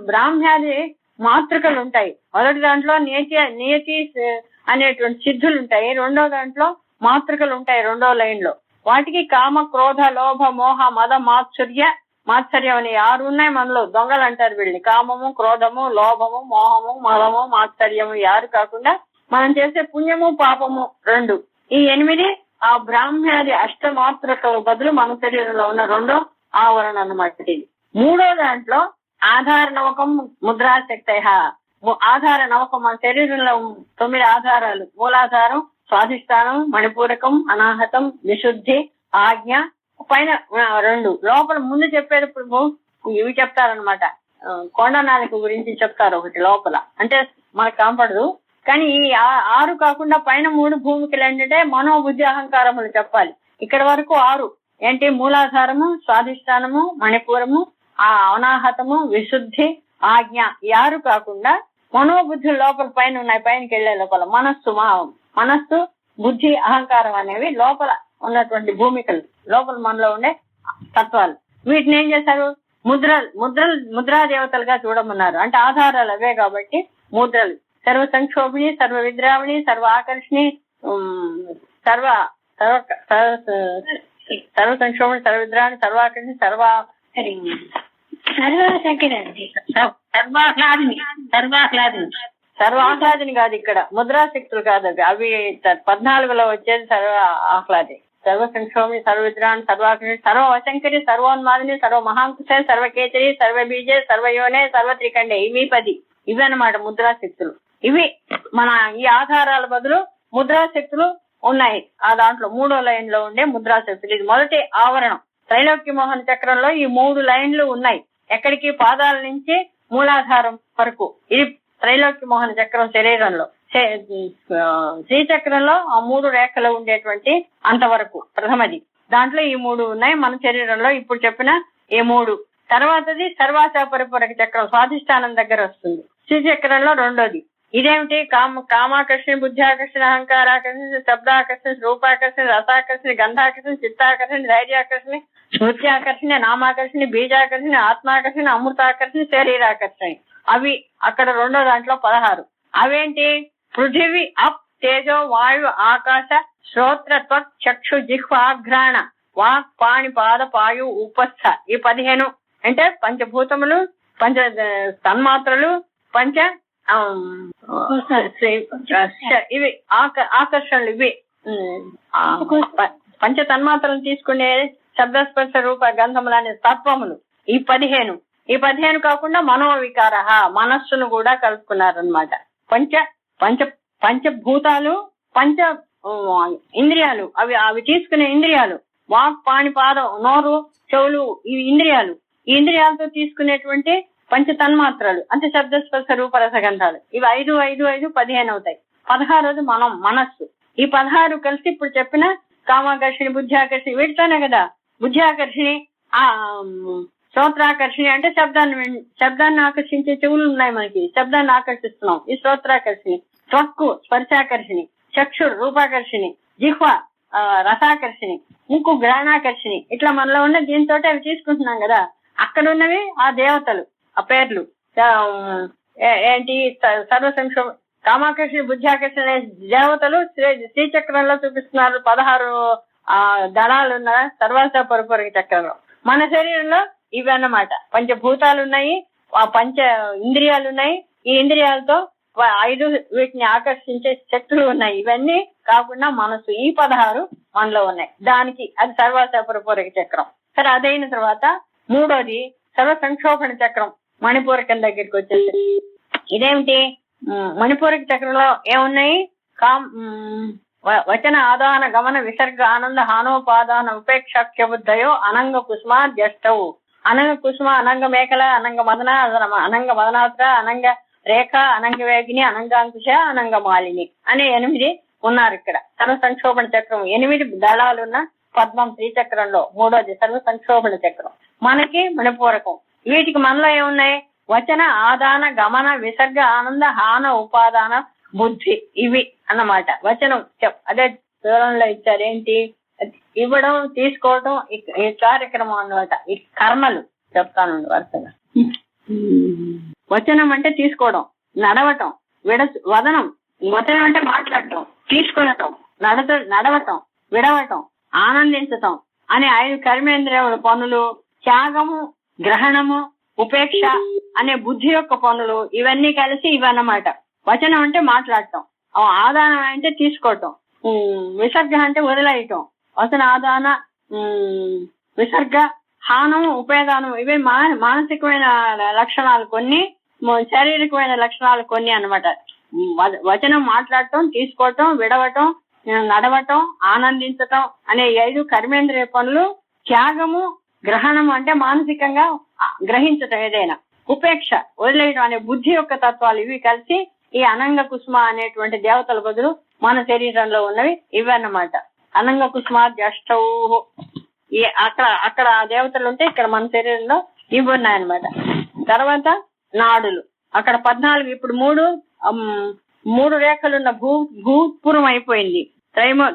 బ్రాహ్మ్యాది మాతృకలు ఉంటాయి. మొదటి దాంట్లో నియతి అనేటువంటి సిద్ధులు ఉంటాయి. 2వ దాంట్లో మాతృకలు ఉంటాయి 2వ లైన్ లో. వాటికి కామ, క్రోధ, లోభ, మోహ, మద, మాత్సర్యం అని 6 ఉన్నాయి. మనలో దొంగలు అంటారు వీళ్ళని. కామము, క్రోధము, లోభము, మోహము, మదము, మాత్సర్యము 6 కాకుండా మనం చేసే పుణ్యము, పాపము 2. ఈ 8 ఆ బ్రాహ్మ్యాది అష్టమాతృకల బదులు మన శరీరంలో ఉన్న 2వ ఆవరణ అన్నమాట. ఇది 3వ దాంట్లో ఆధార నవకం, ముద్రాశక్త. ఆధార నవకం మన శరీరంలో 9 ఆధారాలు. మూలాధారం, స్వాధిష్టానం, మణిపూరకం, అనాహతం, విశుద్ధి, ఆజ్ఞ. పైన 2 లోపల ముందు చెప్పేటప్పుడు ఇవి చెప్తారనమాట. కొండనాలిక గురించి చెప్తారు ఒకటి లోపల, అంటే మనకు కనపడదు. కానీ ఈ 6 కాకుండా పైన 3 భూమికలు ఏంటంటే మనోబుద్ధి అహంకారములు చెప్పాలి. ఇక్కడ వరకు 6 ఏంటి, మూలాధారము, స్వాధిష్టానము, మణిపూరము, అనాహతము, విశుద్ధి, ఆజ్ఞ. ఈ 6 కాకుండా మనోబుద్ధి లోపల పైన ఉన్నాయి. పైనకి వెళ్లే లోపల మనస్సు, బుద్ధి, అహంకారం అనేవి లోపల ఉన్నటువంటి భూమికలు, లోపల మనలో ఉండే తత్వాలు. వీటిని ఏం చేశారు, ముద్రా దేవతలుగా చూడమన్నారు. అంటే ఆధారాలు అవే కాబట్టి ముద్రలు. సర్వ సంక్షోభిణి, సర్వ విద్రావిణి, సర్వ ఆకర్షణి, సర్వ సర్వ సర్వ సంక్షోభిణి, సర్వ విద్రావిణి, సర్వాకర్షణి, సర్వాహ్లాదిని కాదు ఇక్కడ, ముద్రాశక్తులు కాదు అవి. అవి 14లో వచ్చేది సర్వ ఆహ్లాది. సర్వ సంక్షోభి, సర్వ విద్రాణి, సర్వాకర్షి, సర్వ వశంకరి, సర్వోన్మాదిని, సర్వ మహాంకుశ, సర్వకేచరి, సర్వ బీజే, సర్వయోనే, సర్వ త్రికండే. ఇవి 10. ఇవి అన్నమాట ముద్రాశక్తులు. ఇవి మన ఈ ఆధారాల బదులు ముద్రాశక్తులు ఉన్నాయి. ఆ దాంట్లో 3వ లైన్ లో ఉండే ముద్రాశక్తులు. ఇది మొదటి ఆవరణం. త్రైలోక్య మోహన చక్రంలో ఈ 3 లైన్లు ఉన్నాయి. ఎక్కడికి? పాదాల నుంచి మూలాధారం వరకు. ఇది త్రైలోక్య మోహన చక్రం శరీరంలో. శ్రీచక్రంలో ఆ 3 రేఖలు ఉండేటువంటి అంతవరకు ప్రథమది. దాంట్లో ఈ 3 ఉన్నాయి మన శరీరంలో. ఇప్పుడు చెప్పిన ఈ 3. తర్వాతది సర్వాశ పరిపూరక చక్రం స్వాధిష్టానం దగ్గర వస్తుంది. శ్రీచక్రంలో 2వది. ఇదేమిటి? కామాకర్షణ, బుద్ధ్యాకర్షణ, అహంకారాకర్షణ, శబ్దాకర్షణ, రూపాకర్షణ, రసాకర్షణ, గంధాకర్షణ, చిత్తాకర్షణ, ధైర్యాకర్షణ, స్మృత్యాకర్షణ, నామాకర్షణ, బీజాకర్షణ, ఆత్మాకర్షణ, అమృతాకర్షణ, శరీరాకర్షణ. అవి అక్కడ 2వ దాంట్లో 16. అవేంటి? పృథివీ, అప్, తేజో, వాయు, ఆకాశ, శ్రోత్ర, త్వక్, చక్షు, జిహ్వాఘ్రాణ, వాక్, పాణి, పాద, పాయు, ఉపస్థ. ఈ 15 అంటే పంచభూతములు, పంచ తన్మాత్రలు, పంచ ఇవి ఆకర్షణలు. ఇవి పంచ తన్మాత్రలు తీసుకునే శబ్దస్పర్శ రూప గంధములు అనే తత్వములు. ఈ 15. ఈ 15 కాకుండా మనోవికార, మనస్సును కూడా కలుపుకున్నారనమాట. పంచభూతాలు, పంచ ఇంద్రియాలు, అవి తీసుకునే ఇంద్రియాలు. వాక్, పాణి, పాదం, నోరు, చెవులు, ఇవి ఇంద్రియాలు. ఈ ఇంద్రియాలతో తీసుకునేటువంటి పంచ తన్మాత్రలు అంటే శబ్దస్పర్శ రూప రసగంధాలు. ఇవి 5, 5, 5, 15 అవుతాయి. 16వది మనస్సు. ఈ 16 కలిసి ఇప్పుడు చెప్పిన కామాకర్షిణి, బుద్ధ్యాకర్షిణి వీటితోనే కదా. బుద్ధ్యాకర్షిణి, శ్రోత్రాకర్షిణి అంటే శబ్దాన్ని ఆకర్షించే చెవులు ఉన్నాయి మనకి, శబ్దాన్ని ఆకర్షిస్తున్నాం. ఈ శ్రోత్రాకర్షిణి. త్వక్కు స్పర్శాకర్షిణి, చక్షు రూపాకర్షిణి, జిహ్వ రసాకర్షిణి, ముక్కు గ్రహణాకర్షిణి. ఇట్లా మనలో ఉన్న దీంతో అవి తీసుకుంటున్నాం కదా. అక్కడ ఉన్నవి ఆ దేవతలు, ఆ పేర్లు ఏంటి? సర్వ సంక్షోభ, కామాకర్షణ, బుద్ధ్యాకర్షణ దేవతలు శ్రీచక్రంలో చూపిస్తున్నారు. 16 దళాలు ఉన్న సర్వాస పరిపూరక చక్రంలో. మన శరీరంలో ఇవి అన్నమాట. పంచభూతాలు ఉన్నాయి, ఆ పంచ ఇంద్రియాలు ఉన్నాయి. ఈ ఇంద్రియాలతో 5 వీటిని ఆకర్షించే శక్తులు ఉన్నాయి. ఇవన్నీ కాకుండా మనసు, ఈ 16 మనలో ఉన్నాయి. దానికి అది సర్వాస పరిపూరక చక్రం. సరే, అదైన తర్వాత 3వది సర్వ సంక్షోభణ చక్రం. మణిపూరకం దగ్గరికి వచ్చేసి ఇదేమిటి? మణిపూరక చక్రంలో ఏమున్నాయి? వచన, ఆదాన, గమన, విసర్గ, ఆనంద, హానోపాదాన, ఉపేక్షాఖ్య బుద్ధయో అనంగ కుసుమ జ్యేష్ఠవు. అనంగ కుసుమ, అనంగ మేకల, అనంగ మదన, అనంగ మదనాత్ర, అనంగ రేఖ, అనంగ వేగిని, అనంగాంకుశ, అనంగ మాలిని అనే 8 ఉన్నారు ఇక్కడ. సర్వ సంక్షోభణ చక్రం 8 దళాలున్న పద్మం శ్రీచక్రంలో 3వది సర్వ సంక్షోభణ చక్రం. మనకి మణిపూరకం. వీటికి మనలో ఏమున్నాయి? వచన, ఆదాన, గమన, విసర్గ, ఆనంద, హాన, ఉపాదాన, బుద్ధి. ఇవి అన్నమాట. వచనం అదే దూరంలో ఇచ్చారు. ఏంటి? ఇవ్వడం, తీసుకోవడం, ఈ కార్యక్రమం అన్నమాట. ఈ కర్మలు చెప్తాను వరుసగా. వచనం అంటే తీసుకోవడం, నడవటం, వదనం. వచనం అంటే మాట్లాడటం, తీసుకునటం, నడవటం, విడవటం, ఆనందించటం అనే 5 కర్మేంద్రియముల పనులు. త్యాగము, గ్రహణము, ఉపేక్ష అనే బుద్ధి యొక్క పనులు. ఇవన్నీ కలిసి ఇవన్నమాట. వచనం అంటే మాట్లాడటం, ఆదానం అంటే తీసుకోవటం, విసర్గ అంటే వదిలేయటం, వచన, ఆదాన, విసర్గ, హానము, ఉపేదానం. ఇవి మానసికమైన లక్షణాలు కొన్ని, శారీరకమైన లక్షణాలు కొన్ని అన్నమాట. వచనం మాట్లాడటం, తీసుకోవటం, విడవటం, నడవటం, ఆనందించటం అనే 5 కర్మేంద్రియ పనులు. త్యాగము, గ్రహణము అంటే మానసికంగా గ్రహించటం ఏదైనా. ఉపేక్ష వదిలేయడం అనే బుద్ధి యొక్క తత్వాలు. ఇవి కలిసి ఈ అనంగ కుసుమ అనేటువంటి దేవతల బదులు మన శరీరంలో ఉన్నవి ఇవి అన్నమాట. అనంగ కుసుమ జ్యేష్ఠవు. అక్కడ ఆ దేవతలు ఉంటే ఇక్కడ మన శరీరంలో ఇవి ఉన్నాయన్నమాట. తర్వాత నాడులు అక్కడ 14. ఇప్పుడు 3 రేఖలున్న భూపురం అయిపోయింది.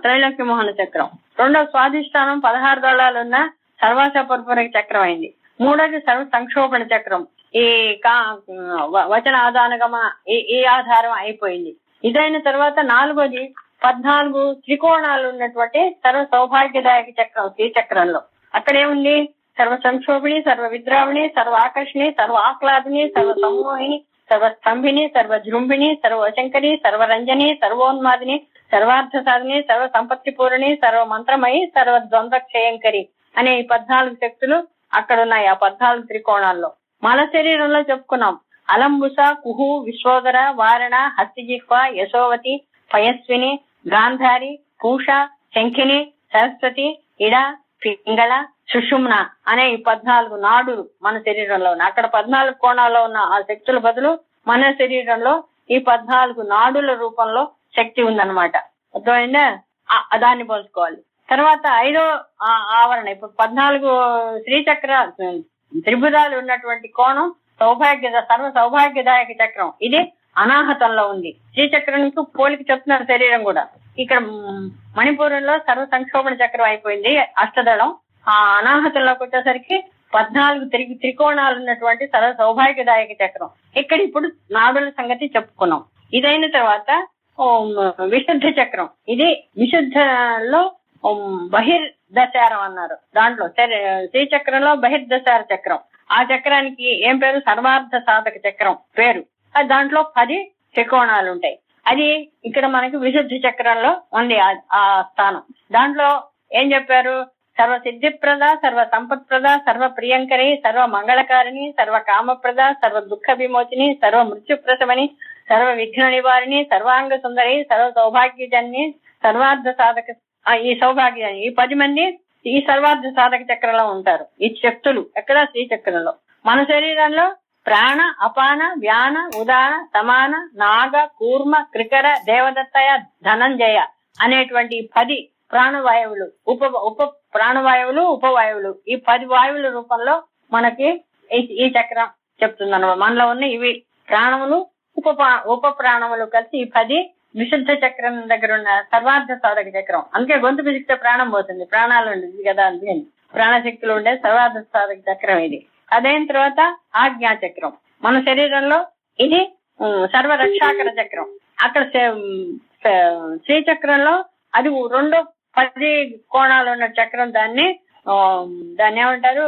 త్రైలోక్య మోహన చక్రం. 2వ స్వాధిష్టానం 16 దళాలున్న సర్వాస పరిపూరక చక్రం అయింది. మూడోది సర్వ సంక్షోభణ చక్రం. ఈ వచన ఆదానగమ ఈ ఆధారం అయిపోయింది. ఇదైన తర్వాత నాలుగోది 14 త్రికోణాలు ఉన్నటువంటి సర్వ సౌభాగ్యదాయక చక్రం శ్రీచక్రంలో. అక్కడేముంది? సర్వ సంక్షోభిణి, సర్వ విద్రావిణి, సర్వ ఆకర్షణి, సర్వ ఆహ్లాదిని, సర్వ సమ్మోహిని, సర్వ స్తంభిని, సర్వ జృంభిణి, సర్వశంకరి, సర్వరంజని, సర్వోన్మాదిని, సర్వార్థ సాధిని, సర్వ సంపత్తి పూరణి, సర్వ మంత్రమయి, సర్వ ద్వంద్వ క్షయంకరి అనే ఈ 14 శక్తులు అక్కడ ఉన్నాయి ఆ 14 త్రికోణాల్లో. మల శరీరంలో చెప్పుకున్నాం. అలంబుస, కుహు, విశ్వోదర, వారణ, హస్తిజిహ్వ, యశోవతి, పయస్విని, గాంధారి, పూష, శంఖిని, సరస్వతి, ఇడ, పింగళ, సుషుమ్న అనే ఈ 14 నాడులు మన శరీరంలో ఉన్నాయి. అక్కడ 14 కోణాల్లో ఉన్న ఆ శక్తుల బదులు మన శరీరంలో ఈ 14 నాడుల రూపంలో శక్తి ఉందన్నమాట. అర్థమైందా? దాన్ని పోల్చుకోవాలి. తర్వాత 5వ ఆవరణ. ఇప్పుడు 14 శ్రీచక్ర త్రిభుజాలు ఉన్నటువంటి కోణం సర్వ సౌభాగ్యదాయక చక్రం. ఇది అనాహతంలో ఉంది. శ్రీచక్రానికి పోలికి చెప్తున్నారు శరీరం కూడా. ఇక్కడ మణిపూరంలో సర్వ సంక్షోభణ చక్రం అయిపోయింది అష్టదళం. ఆ అనాహతంలోకి వచ్చేసరికి 14 త్రికోణాలు ఉన్నటువంటి సర్వ సౌభాగ్యదాయక చక్రం. ఇక్కడ ఇప్పుడు నాడుల సంగతి చెప్పుకున్నాం. ఇదైన తర్వాత విశుద్ధ చక్రం. ఇది విశుద్ధలో బహిర్దశారం అన్నారు. దాంట్లో శ్రీచక్రంలో బహిర్దశార చక్రం. ఆ చక్రానికి ఏం పేరు? సర్వార్థ సాధక చక్రం పేరు. దాంట్లో 10 త్రికోణాలు ఉంటాయి. అది ఇక్కడ మనకి విశుద్ధ చక్రంలో ఉంది ఆ స్థానం. దాంట్లో ఏం చెప్పారు? సర్వ సిద్ధిప్రద, సర్వ సంపత్ప్రద, సర్వ ప్రియంకరి, సర్వ మంగళకారిణి, సర్వ కామప్రద, సర్వ దుఃఖ విమోచిని, సర్వ మృత్యు ప్రసవని, సర్వ విఘ్న నివారిణి, సర్వాంగ సుందరి, సర్వ సౌభాగ్యజన్ని, సర్వార్థ సాధక. ఈ సౌభాగ్యాన్ని ఈ 10 మంది ఈ సర్వార్థ సాధక చక్రంలో ఉంటారు. ఈ శక్తులు ఎక్కడ? శ్రీచక్రంలో. మన శరీరంలో ప్రాణ, అపాన, వ్యాన, ఉదాన, సమాన, నాగ, కూర్మ, క్రికర, దేవదత్తయ, ధనంజయ అనేటువంటి 10 ప్రాణవాయువులు, ఉప ప్రాణవాయువులు, ఉపవాయువులు, ఈ 10 వాయువుల రూపంలో మనకి ఈ చక్రం చెప్తుందన్నమాట. మనలో ఉన్న ఇవి ప్రాణములు, ఉప ప్రాణములు కలిసి ఈ 10 విశుద్ధ చక్రం దగ్గర ఉన్న సర్వార్థ సాధక చక్రం. అందుకే గొంతు పిసికితే ప్రాణం పోతుంది, ప్రాణాలు ఉండేది కదా, అందుకే ప్రాణశక్తులు ఉండే సర్వార్థ సాధక చక్రం ఇది. అదైన తర్వాత ఆజ్ఞా చక్రం. మన శరీరంలో ఇది సర్వరక్షాకర చక్రం. అక్కడ శ్రీచక్రంలో అది 10 కోణాలు ఉన్న చక్రం. దాన్ని ఏమంటారు?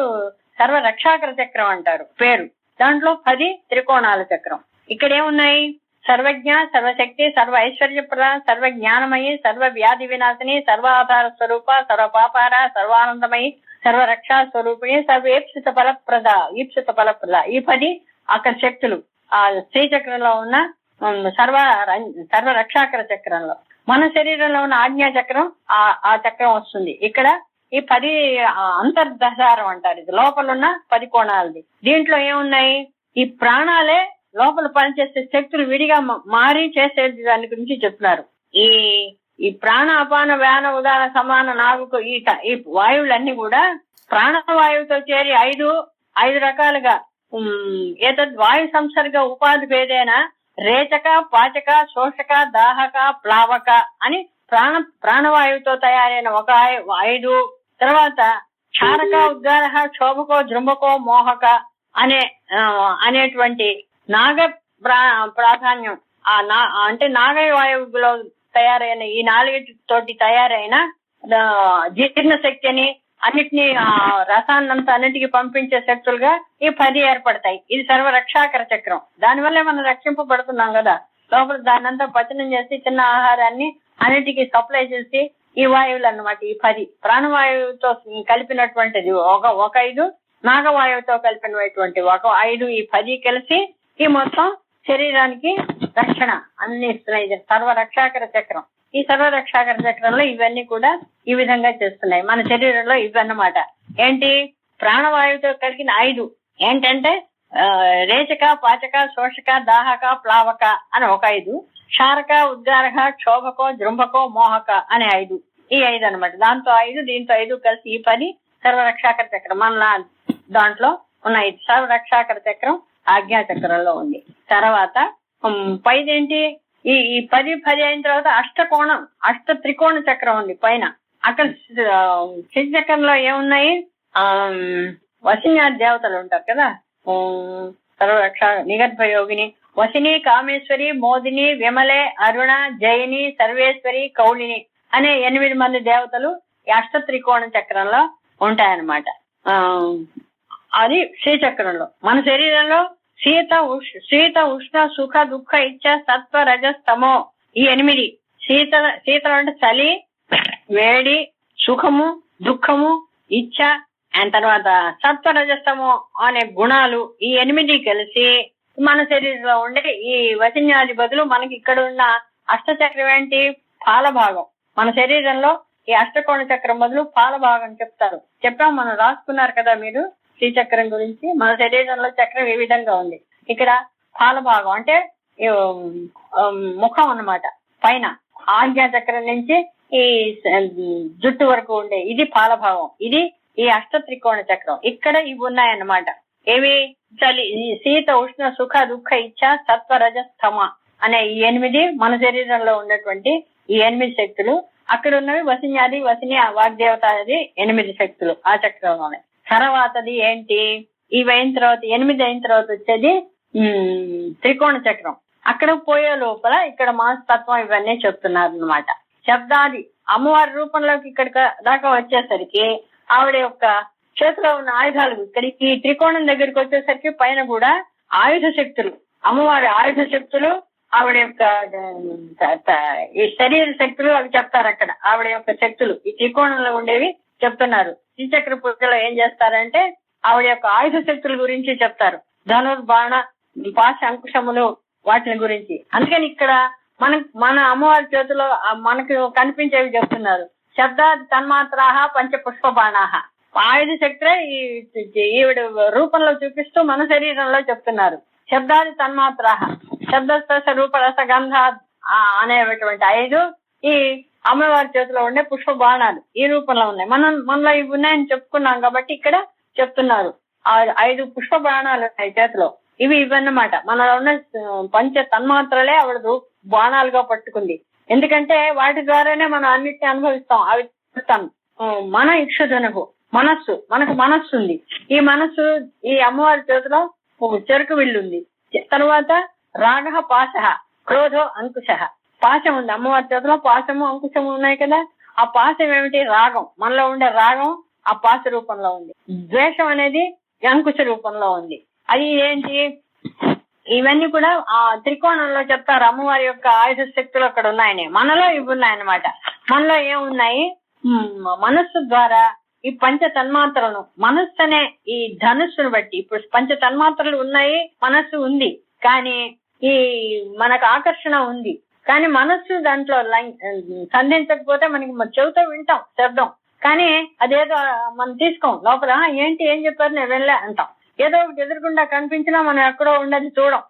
సర్వరక్షాకర చక్రం అంటారు పేరు. దాంట్లో 10 త్రికోణాల చక్రం. ఇక్కడ ఏమున్నాయి? సర్వజ్ఞ, సర్వశక్తి, సర్వ ఐశ్వర్యప్రద, సర్వ జ్ఞానమయి, సర్వ వ్యాధి వినాశిని, సర్వాధార స్వరూప, సర్వ పాపార, సర్వానందమయి, సర్వ రక్షా స్వరూపిణి, సర్వ ఈప్సిత ఫలప్రద. ఈ 10 అక్కడ శక్తులు ఆ శ్రీచక్రంలో ఉన్న సర్వ రక్షాకర చక్రంలో. మన శరీరంలో ఉన్న ఆజ్ఞా చక్రం ఆ చక్రం వస్తుంది. ఇక్కడ ఈ 10 అంతర్దశారం అంటారు. ఇది లోపల ఉన్న 10 కోణాలది. దీంట్లో ఏమున్నాయి? ఈ ప్రాణాలే లోపల పనిచేసే శక్తులు విడిగా మారి చేసే దాని గురించి చెప్తున్నారు. ఈ ప్రాణ, అపాన, వ్యాన, ఉదాన, సమాన, నాగుకు ఈ వాయువులన్నీ కూడా ప్రాణవాయువుతో చేరి 5 రకాలుగా ఏతద్ వాయు సంసర్గ ఉపాధి భేదేన రేచక, పాచక, శోషక, దాహక, ప్లావక అని ప్రాణవాయువుతో తయారైన ఒక 5. తర్వాత క్షారక, ఉద్గార, క్షోభకో, జృంభకో, మోహక అనేటువంటి నాగ ప్రాధాన్యం. అంటే నాగవాయువులో తయారైన ఈ 4 తోటి తయారైన జీర్ణ శక్తిని అన్నిటినీ రసాన్నంతా అన్నిటికీ పంపించే శక్తులుగా ఈ 10 ఏర్పడతాయి. ఇది సర్వరక్షాకర చక్రం. దానివల్లే మనం రక్షింపబడుతున్నాం కదా. లోపల దాన్నంతా పచనం చేసి చిన్న ఆహారాన్ని అన్నిటికీ సప్లై చేసి ఈ వాయువులు అన్నమాట. ఈ 10 ప్రాణవాయువుతో కలిపినటువంటిది ఒక 5, నాగవాయువుతో కలిపినటువంటి ఒక 5. ఈ 10 కలిసి ఈ మొత్తం శరీరానికి రక్షణ అన్ని ఇస్తున్నాయి. ఇది సర్వరక్షాకర చక్రం. ఈ సర్వరక్షాకర చక్రంలో ఇవన్నీ కూడా ఈ విధంగా చేస్తున్నాయి. మన శరీరంలో ఇవన్నమాట. ఏంటి? ప్రాణవాయువుతో కలిగిన 5 ఏంటంటే రేచక, పాచక, శోషక, దాహక, ప్లావక అని ఒక 5, క్షారక, ఉద్గారక, క్షోభకో, జృంభకో, మోహక అనే 5. ఈ 5 అనమాట. దాంతో 5, దీంతో 5 కలిసి ఈ 10 సర్వరక్షాకర చక్రం. మన దాంట్లో ఉన్నాయి. సర్వరక్షాకర చక్రం ఆజ్ఞా చక్రంలో ఉంది. తర్వాత పైదేంటి? ఈ 10 అయిన తర్వాత అష్ట త్రికోణ చక్రం ఉంది పైన. అక్కడ శ్రీచక్రంలో ఏమున్నాయి? వసిన్యాది దేవతలు ఉంటారు కదా, సర్వరక్ష నిగర్భయోగిని, వసిని, కామేశ్వరి, మోదిని, విమలే, అరుణ, జయిని, సర్వేశ్వరి, కౌలిని అనే 8 మంది దేవతలు ఈ అష్ట త్రికోణ చక్రంలో ఉంటాయన్నమాట. అది శ్రీచక్రంలో. మన శరీరంలో శీత ఉష్ణ సుఖ దుఃఖ ఇచ్చ సత్వ రజస్తమో ఈ 8. శీతలం అంటే చలి, వేడి, సుఖము, దుఃఖము, ఇచ్చ, అండ్ తర్వాత సత్వ రజస్తము అనే గుణాలు ఈ 8 కలిసి మన శరీరంలో ఉండే ఈ వసిన్యాధిపతులు. మనకి ఇక్కడ ఉన్న అష్టచక్రం ఏంటి? పాలభాగం. మన శరీరంలో ఈ అష్టకోణ చక్రం బదులు పాలభాగం చెప్తారు. చెప్పాం, మనం రాసుకున్నారు కదా మీరు శ్రీచక్రం గురించి. మన శరీరంలో చక్రం ఏ విధంగా ఉంది, ఇక్కడ పాలభాగం అంటే ముఖం అన్నమాట. పైన ఆజ్ఞా చక్రం నుంచి ఈ జుట్టు వరకు ఉండే ఇది పాలభాగం. ఇది ఈ అష్ట త్రికోణ చక్రం. ఇక్కడ ఇవి ఉన్నాయన్నమాట. ఏవి? చలి, శీత ఉష్ణ సుఖ దుఃఖ ఇచ్చ సత్వ రజస్తమ అనే ఈ 8 మన శరీరంలో ఉన్నటువంటి ఈ 8 శక్తులు. అక్కడ ఉన్నవి వసిన్యాది, వసిని, వాగ్దేవత అది 8 శక్తులు ఆ చక్రంలోనే. తర్వాతది ఏంటి? ఇవి అయిన తర్వాత 8 అయిన తర్వాత వచ్చేది త్రికోణ చక్రం. అక్కడ పోయే లోపల ఇక్కడ మనస్తత్వం ఇవన్నీ చెప్తున్నారు అనమాట. శబ్దాది అమ్మవారి రూపంలోకి ఇక్కడ దాకా వచ్చేసరికి ఆవిడ యొక్క చేతిలో ఉన్న ఆయుధాలు ఇక్కడికి త్రికోణం దగ్గరికి వచ్చేసరికి పైన కూడా ఆయుధ శక్తులు, అమ్మవారి ఆయుధ శక్తులు, ఆవిడ యొక్క ఈ శరీర శక్తులు అవి చెప్తారు అక్కడ. ఆవిడ యొక్క శక్తులు ఈ త్రికోణంలో ఉండేవి చెప్తున్నారు. శ్రీచక్ర పూజలో ఏం చేస్తారంటే ఆవిడ యొక్క ఆయుధ శక్తుల గురించి చెప్తారు. ధనుర్బాణ, పాశ, అంకుశములు వాటిని గురించి. అందుకని ఇక్కడ మన అమ్మవారి చేతిలో మనకు కనిపించేవి చెప్తున్నారు. శబ్దాది తన్మాత్రాహ పంచపుష్ప బాణాహ. ఆయుధ శక్తులే ఈవిడ రూపంలో చూపిస్తూ మన శరీరంలో చెప్తున్నారు. శబ్దాది తన్మాత్రాహ, శబ్దస్పర్శ రూప రస గంధ అనేటువంటి 5 ఈ అమ్మవారి చేతిలో ఉండే పుష్ప బాణాలు ఈ రూపంలో ఉన్నాయి. మనలో ఇవి ఉన్నాయని చెప్పుకున్నాం కాబట్టి ఇక్కడ చెప్తున్నారు. 5 పుష్ప బాణాలు ఉన్నాయి చేతిలో. ఇవన్నమాట మనలో ఉన్న పంచ తన్మాత్రలే ఆవిడ బాణాలుగా పట్టుకుంది. ఎందుకంటే వాటి ద్వారానే మనం అన్నిటిని అనుభవిస్తాం. అవి చెప్తాం. మన ఇక్షుధనువు మనస్సు, మనకు మనస్సు ఉంది. ఈ మనస్సు ఈ అమ్మవారి చేతిలో చెరుకు విల్లుంది. తర్వాత రాగ పాశ, క్రోధో అంకుశ. పాశం ఉంది అమ్మవారి చేతిలో. పాశము అంకుశము ఉన్నాయి కదా. ఆ పాశం ఏమిటి? రాగం. మనలో ఉండే రాగం ఆ పాశ రూపంలో ఉంది. ద్వేషం అనేది అంకుశ రూపంలో ఉంది. అది ఏంటి? ఇవన్నీ కూడా ఆ త్రికోణంలో చెప్తారు. అమ్మవారి యొక్క ఆయుధ శక్తులు అక్కడ ఉన్నాయని. మనలో ఇవి ఉన్నాయన్నమాట. మనలో ఏమున్నాయి? మనస్సు ద్వారా ఈ పంచ తన్మాత్రలను, మనస్సు అనే ఈ ధనుస్సును బట్టి ఇప్పుడు పంచ తన్మాత్రలు ఉన్నాయి, మనస్సు ఉంది. కానీ ఈ మనకు ఆకర్షణ ఉంది. కానీ మనస్సు దాంట్లో సంధించకపోతే మనకి చెవితో వింటాం శబ్దం, కానీ అదేదో మనం తీసుకోం లోపల. ఏంటి ఏం చెప్పారు నేను వెళ్ళా అంటాం. ఏదో ఒకటి ఎదురుకుండా కనిపించినా మనం ఎక్కడో ఉండదు చూడం.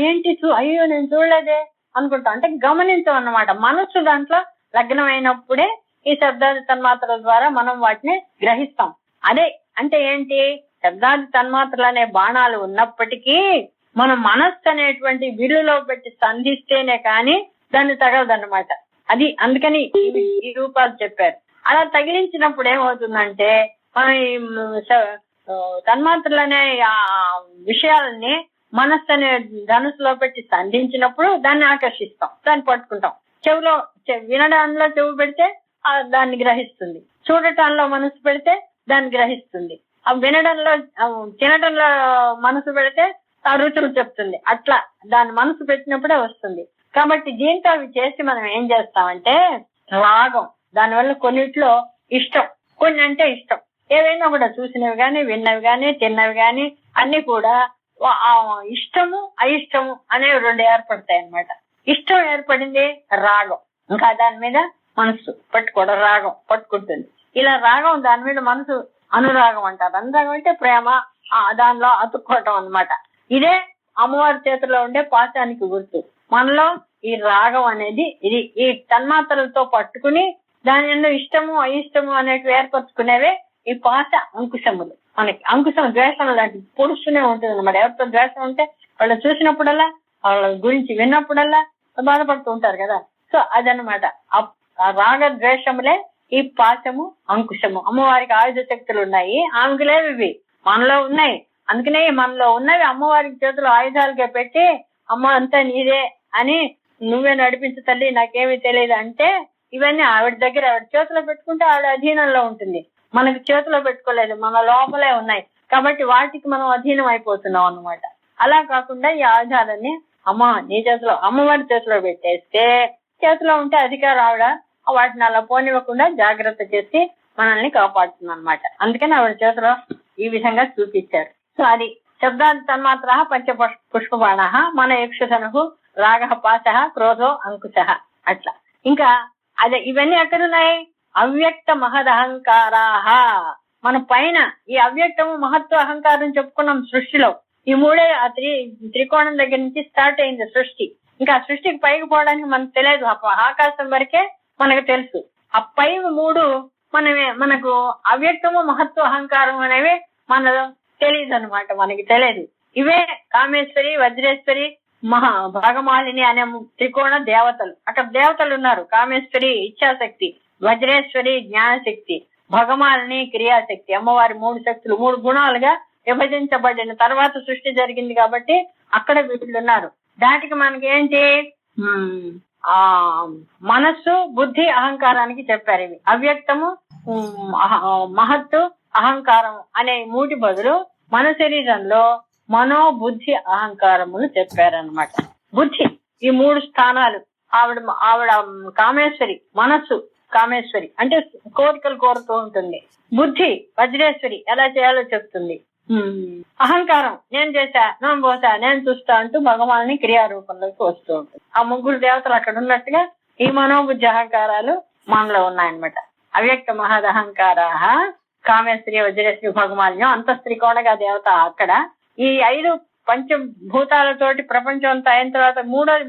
ఏంటి అయ్యో నేను చూడలేదే అనుకుంటాం. అంటే గమనించాం అన్నమాట. మనస్సు దాంట్లో లగ్నమైనప్పుడే ఈ శబ్దాది తన్మాత్రల ద్వారా మనం వాటిని గ్రహిస్తాం. అదే అంటే ఏంటి? శబ్దాది తన్మాత్రలు అనే బాణాలు ఉన్నప్పటికీ మనం మనస్సు అనేటువంటి విల్లులో పెట్టి సంధిస్తేనే కానీ దాన్ని తగలదన్నమాట. అది అందుకని ఈ రూపాలు చెప్పారు. అలా తగిలించినప్పుడు ఏమవుతుందంటే మనం ఈ తన్మాత్రలనే ఆ విషయాలని మనస్సు అనే ధనుసులో పెట్టి సంధించినప్పుడు దాన్ని ఆకర్షిస్తాం, దాన్ని పట్టుకుంటాం. చెవిలో వినడంలో చెవి పెడితే దాన్ని గ్రహిస్తుంది, చూడటంలో మనసు పెడితే దాన్ని గ్రహిస్తుంది, వినడంలో తినడంలో మనసు పెడితే ఆ రుచులు చెప్తుంది. అట్లా దాని మనసు పెట్టినప్పుడే వస్తుంది. కాబట్టి దీంతో అవి చేసి మనం ఏం చేస్తామంటే రాగం. దానివల్ల కొన్నిట్లో ఇష్టం, కొన్ని అంటే ఇష్టం. ఏవైనా కూడా చూసినవి కానీ, విన్నవి కానీ, తిన్నవి కానీ అన్ని కూడా ఇష్టము అయిష్టము అనేవి 2 ఏర్పడతాయి అన్నమాట. ఇష్టం ఏర్పడింది రాగం, ఇంకా దాని మీద మనసు పట్టుకోవడం, రాగం పట్టుకుంటుంది. ఇలా రాగం దాని మీద మనసు అనురాగం అంటారు. అనురాగం అంటే ప్రేమ, దానిలో అతుక్కోవటం అన్నమాట. ఇదే అమ్మవారి చేతిలో ఉండే పాశానికి గుర్తు. మనలో ఈ రాగం అనేది ఇది ఈ తన్మాత్రలతో పట్టుకుని దాని మీద ఇష్టము అయిష్టము అనేటివి ఏర్పరచుకునేవే ఈ పాశ అంకుశములు. మనకి అంకుశం ద్వేషం లాంటి పొడుస్తూనే ఉంటుంది అన్నమాట. ఎవరితో ద్వేషం ఉంటే వాళ్ళు చూసినప్పుడల్లా, వాళ్ళ గురించి విన్నప్పుడల్లా బాధపడుతూ ఉంటారు కదా. సో అదనమాట ఆ రాగ ద్వేషములే ఈ పాశము అంకుశము. అమ్మవారికి ఆయుధ శక్తులు ఉన్నాయి, ఆమెకు లేవు ఇవి. మనలో ఉన్నాయి. అందుకనే మనలో ఉన్నవి అమ్మవారికి చేతులు ఆయుధాలుగా పెట్టి అమ్మ అంతా నీదే అని నువ్వే నడిపించు తల్లి నాకేమీ తెలియదు అంటే ఇవన్నీ ఆవిడ దగ్గర ఆవిడ చేతిలో పెట్టుకుంటే ఆవిడ అధీనంలో ఉంటుంది. మనకి చేతిలో పెట్టుకోలేదు, మన లోపలే ఉన్నాయి కాబట్టి వాటికి మనం అధీనం అయిపోతున్నాం అన్నమాట. అలా కాకుండా ఈ ఆయుధాలన్నీ అమ్మ నీ చేతిలో అమ్మవారి చేతిలో పెట్టేస్తే చేతిలో ఉంటే అధికారం ఆవిడ వాటిని అలా పోనివ్వకుండా జాగ్రత్త చేసి మనల్ని కాపాడుతుంది అనమాట. అందుకని ఆవిడ చేతిలో ఈ విధంగా చూపించారు. సో అది శబ్దాది తన్మాత్ర పంచ పుష్పబాణ మన యక్షధను రాగ పాశ క్రోధో అంకుశ అట్లా. ఇంకా అదే ఇవన్నీ ఎక్కడున్నాయి? అవ్యక్త మహదహంకారాహ. మన పైన ఈ అవ్యక్తము మహత్వ అహంకారం చెప్పుకున్నాం సృష్టిలో. ఈ మూడే ఆ త్రికోణం దగ్గర నుంచి స్టార్ట్ అయింది సృష్టి. ఇంకా ఆ సృష్టికి పైకి పోవడానికి మనకు తెలియదు, ఆకాశం వరకే మనకు తెలుసు. ఆ పై మూడు మనకు అవ్యక్తము మహత్వ అహంకారం అనేవి మనకు తెలియదు అనమాట, మనకి తెలియదు. ఇవే కామేశ్వరి, వజ్రేశ్వరి, భాగమాలిని అనే త్రికోణ దేవతలు. అక్కడ దేవతలు ఉన్నారు. కామేశ్వరి ఇచ్ఛాశక్తి, వజ్రేశ్వరి జ్ఞానశక్తి, భగమాలిని క్రియాశక్తి. అమ్మవారి మూడు శక్తులు మూడు గుణాలుగా విభజించబడిన తర్వాత సృష్టి జరిగింది కాబట్టి అక్కడ వీళ్ళు ఉన్నారు. దాటికి మనకి ఏంటి? ఆ మనస్సు, బుద్ధి, అహంకారానికి చెప్పారు. ఇవి అవ్యక్తము, మహత్తు, అహంకారం అనే మూటి బదులు మన శరీరంలో మనో, బుద్ధి, అహంకారములు చెప్పారనమాట. బుద్ధి ఈ మూడు స్థానాలు. ఆవిడ కామేశ్వరి, మనస్సు కామేశ్వరి అంటే కోరికలు కోరుతూ ఉంటుంది. బుద్ధి వజ్రేశ్వరి ఎలా చేయాలో చెప్తుంది. అహంకారం నేను చేశా, నేను పోసా, నేను చూస్తా అంటూ భగవాన్ని క్రియారూపంలోకి వస్తూ ఉంటుంది. ఆ ముగ్గురు దేవతలు అక్కడ ఉన్నట్టుగా ఈ మనోబుద్ధి అహంకారాలు మనలో ఉన్నాయన్నమాట. అవ్యక్త మహదహంకారా కామేశ్వరి, వజ్రేశ్వరి, భగమాల్యం అంతఃస్త్రీకోణగా దేవత అక్కడ. ఈ 5 పంచభూతాలతోటి ప్రపంచం అంతా అయిన తర్వాత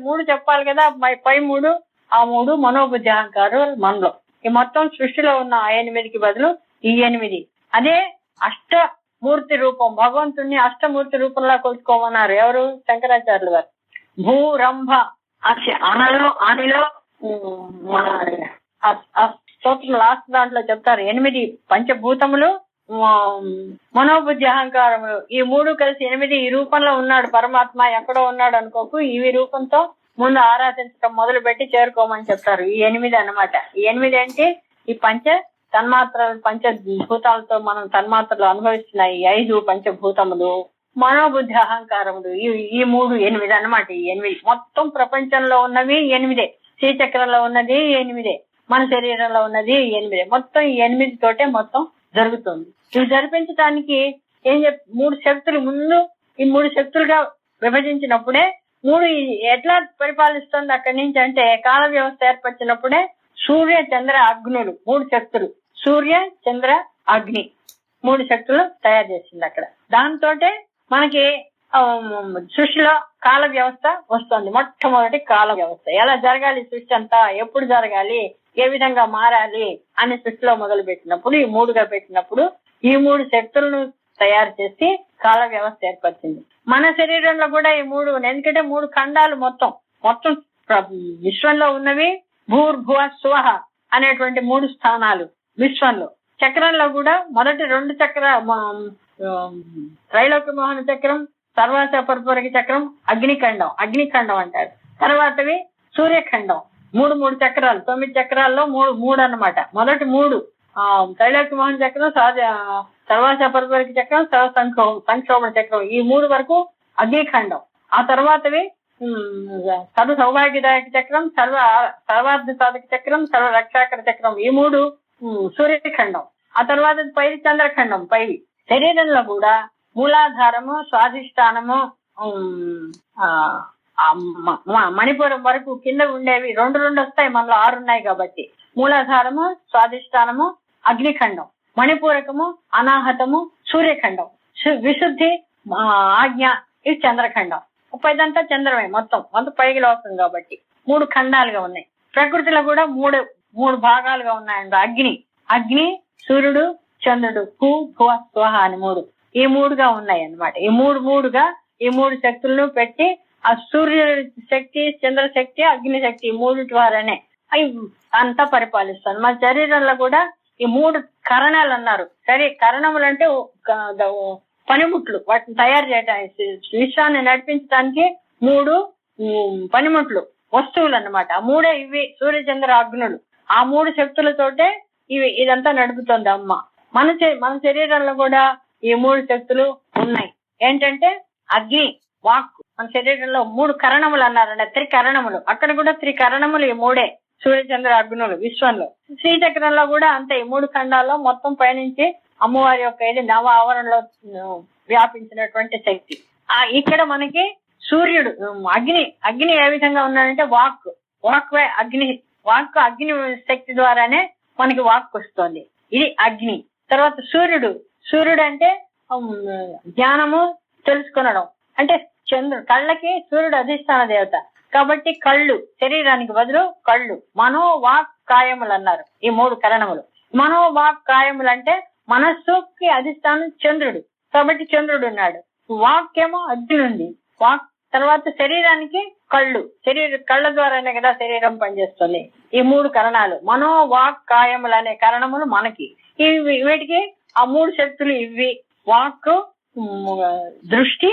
మూడు చెప్పాలి కదా, పై మూడు, ఆ మూడు మనోబుద్ధి అహంకారాలు మనలో. ఈ మొత్తం సృష్టిలో ఉన్న 8కి బదులు ఈ 8. అదే అష్టమూర్తి రూపం. భగవంతుణ్ణి అష్టమూర్తి రూపంలో కొలుసుకోమన్నారు ఎవరు? శంకరాచార్యులు గారు. భూరంభ అనిలో స్తోత్రం లాస్ట్ దాంట్లో చెప్తారు 8 పంచభూతములు, మనోబుద్ధి అహంకారములు, ఈ మూడు కలిసి 8. ఈ రూపంలో ఉన్నాడు పరమాత్మ, ఎక్కడో ఉన్నాడు అనుకోకు. ఈ రూపంతో ముందు ఆరాధించడం మొదలు పెట్టి చేరుకోమని చెప్తారు. ఈ 8 అన్నమాట. ఈ 8 ఏంటి? ఈ పంచ తన్మాత్రలు, పంచభూతాలతో మనం తన్మాత్రలు అనుభవిస్తున్నాయి. 5 పంచభూతములు, మనోబుద్ధి అహంకారములు, ఈ 3 8 అన్నమాట. ఈ 8 మొత్తం ప్రపంచంలో ఉన్నవి 8. శ్రీచక్రంలో ఉన్నది 8, మన శరీరంలో ఉన్నది 8. మొత్తం ఈ 8 తోటే మొత్తం జరుగుతుంది. ఇవి జరిపించడానికి ఏం 3 శక్తులు ముందు ఈ 3 శక్తులుగా విభజించినప్పుడే 3 ఎట్లా పరిపాలిస్తుంది అక్కడి నుంచి అంటే కాల వ్యవస్థ ఏర్పరిచినప్పుడే సూర్య చంద్ర అగ్నులు 3 శక్తులు. సూర్య చంద్ర అగ్ని 3 శక్తులు తయారు చేసింది అక్కడ. దాంతో మనకి సృష్టిలో కాల వ్యవస్థ వస్తుంది. మొట్టమొదటి కాల వ్యవస్థ ఎలా జరగాలి, సృష్టి అంతా ఎప్పుడు జరగాలి, ఏ విధంగా మారాలి అని సృష్టిలో మొదలు పెట్టినప్పుడు ఈ 3గా పెట్టినప్పుడు ఈ 3 శక్తులను తయారు చేసి కాల వ్యవస్థ ఏర్పరిచింది. మన శరీరంలో కూడా ఈ 3, ఎందుకంటే 3 ఖండాలు మొత్తం విశ్వంలో ఉన్నవి భూర్భువ స్వహ అనేటువంటి 3 స్థానాలు విశ్వంలో. చక్రంలో కూడా మొదటి 2 చక్ర త్రైలోక్య మోహన చక్రం, సర్వాస పర్పరకి చక్రం, అగ్నిఖండం అంటారు. తర్వాతవి సూర్యఖండం. 3 చక్రాలు, 9 చక్రాల్లో 3 అన్నమాట. మొదటి 3 త్రైలోక్య మోహన చక్రం, సర్వాస పర్పరకి చక్రం, సంక్షోభణ చక్రం, ఈ 3 వరకు అగ్నిఖండం. ఆ తర్వాతవి సర్వ సౌభాగ్యదాయక చక్రం, సర్వార్థ సాధక చక్రం, సర్వ రక్షాకర చక్రం, ఈ 3 సూర్యఖండం. ఆ తర్వాత పైది చంద్రఖండం. పైవి శరీరంలో కూడా మూలాధారము, స్వాధిష్టానము, మణిపురం వరకు కింద ఉండేవి 2 వస్తాయి. మనలో 6 ఉన్నాయి కాబట్టి మూలాధారము, స్వాధిష్టానము, అగ్నిఖండం, మణిపూరకము, అనాహతము, సూర్యఖండం, విశుద్ధి, ఆజ్ఞ, ఇది చంద్రఖండం. పైదంతా చంద్రమే. మొత్తం పైకి లోకం కాబట్టి 3 ఖండాలుగా ఉన్నాయి. ప్రకృతిలో కూడా 3 భాగాలుగా ఉన్నాయండి. అగ్ని, సూర్యుడు, చంద్రుడు, భువ స్వహ అని 3. ఈ 3గా ఉన్నాయి అన్నమాట. ఈ 3గా ఈ 3 శక్తులను పెట్టి ఆ సూర్య శక్తి, చంద్రశక్తి, అగ్ని శక్తి 3 ద్వారానే అవి అంతా పరిపాలిస్తాను. మన శరీరంలో కూడా ఈ 3 కరణాలు అన్నారు. సరే, కరణములు అంటే పనిముట్లు, వాటిని తయారు చేయడానికి, విశ్వాన్ని నడిపించడానికి 3 పనిముట్లు, వస్తువులు అన్నమాట. ఆ 3 ఇవి సూర్యచంద్ర అగ్నులు. ఆ 3 శక్తులతోటే ఇదంతా నడుపుతోంది అమ్మ. మన శరీరంలో కూడా ఈ 3 శక్తులు ఉన్నాయి. ఏంటంటే అగ్ని, వాక్. మన శరీరంలో 3 కరణములు అన్నారండి, 3 కరణములు. అక్కడ కూడా 3 కరణములు ఈ 3 సూర్యచంద్ర అగ్నులు విశ్వంలో. శ్రీచక్రంలో కూడా అంతే, ఈ 3 ఖండాల్లో మొత్తం పైనుంచి అమ్మవారి యొక్క ఇది నవ ఆవరణలో వ్యాపించినటువంటి శక్తి. ఇక్కడ మనకి సూర్యుడు, అగ్ని ఏ విధంగా ఉన్నాడంటే వాక్ అగ్ని శక్తి ద్వారానే మనకి వాక్ వస్తుంది. ఇది అగ్ని. తర్వాత సూర్యుడు అంటే జ్ఞానము, తెలుసుకొనడం. అంటే చంద్రుడు, కళ్ళకి సూర్యుడు అధిష్టాన దేవత కాబట్టి కళ్ళు, శరీరానికి బదులు కళ్ళు. మనోవాక్ కాయములు అన్నారు ఈ 3 కరణములు. మనోవాక్ కాయములు అంటే మనస్సుకి అధిష్టానం చంద్రుడు కాబట్టి చంద్రుడు ఉన్నాడు. వాక్ ఏమో అగ్ని ఉంది. వాక్ తర్వాత శరీరానికి కళ్ళ ద్వారానే కదా శరీరం పనిచేస్తుంది. ఈ 3 కరణాలు మనోవాక్ కాయములు అనే కరణములు మనకి. వీటికి ఆ 3 శక్తులు ఇవి: వాక్, దృష్టి,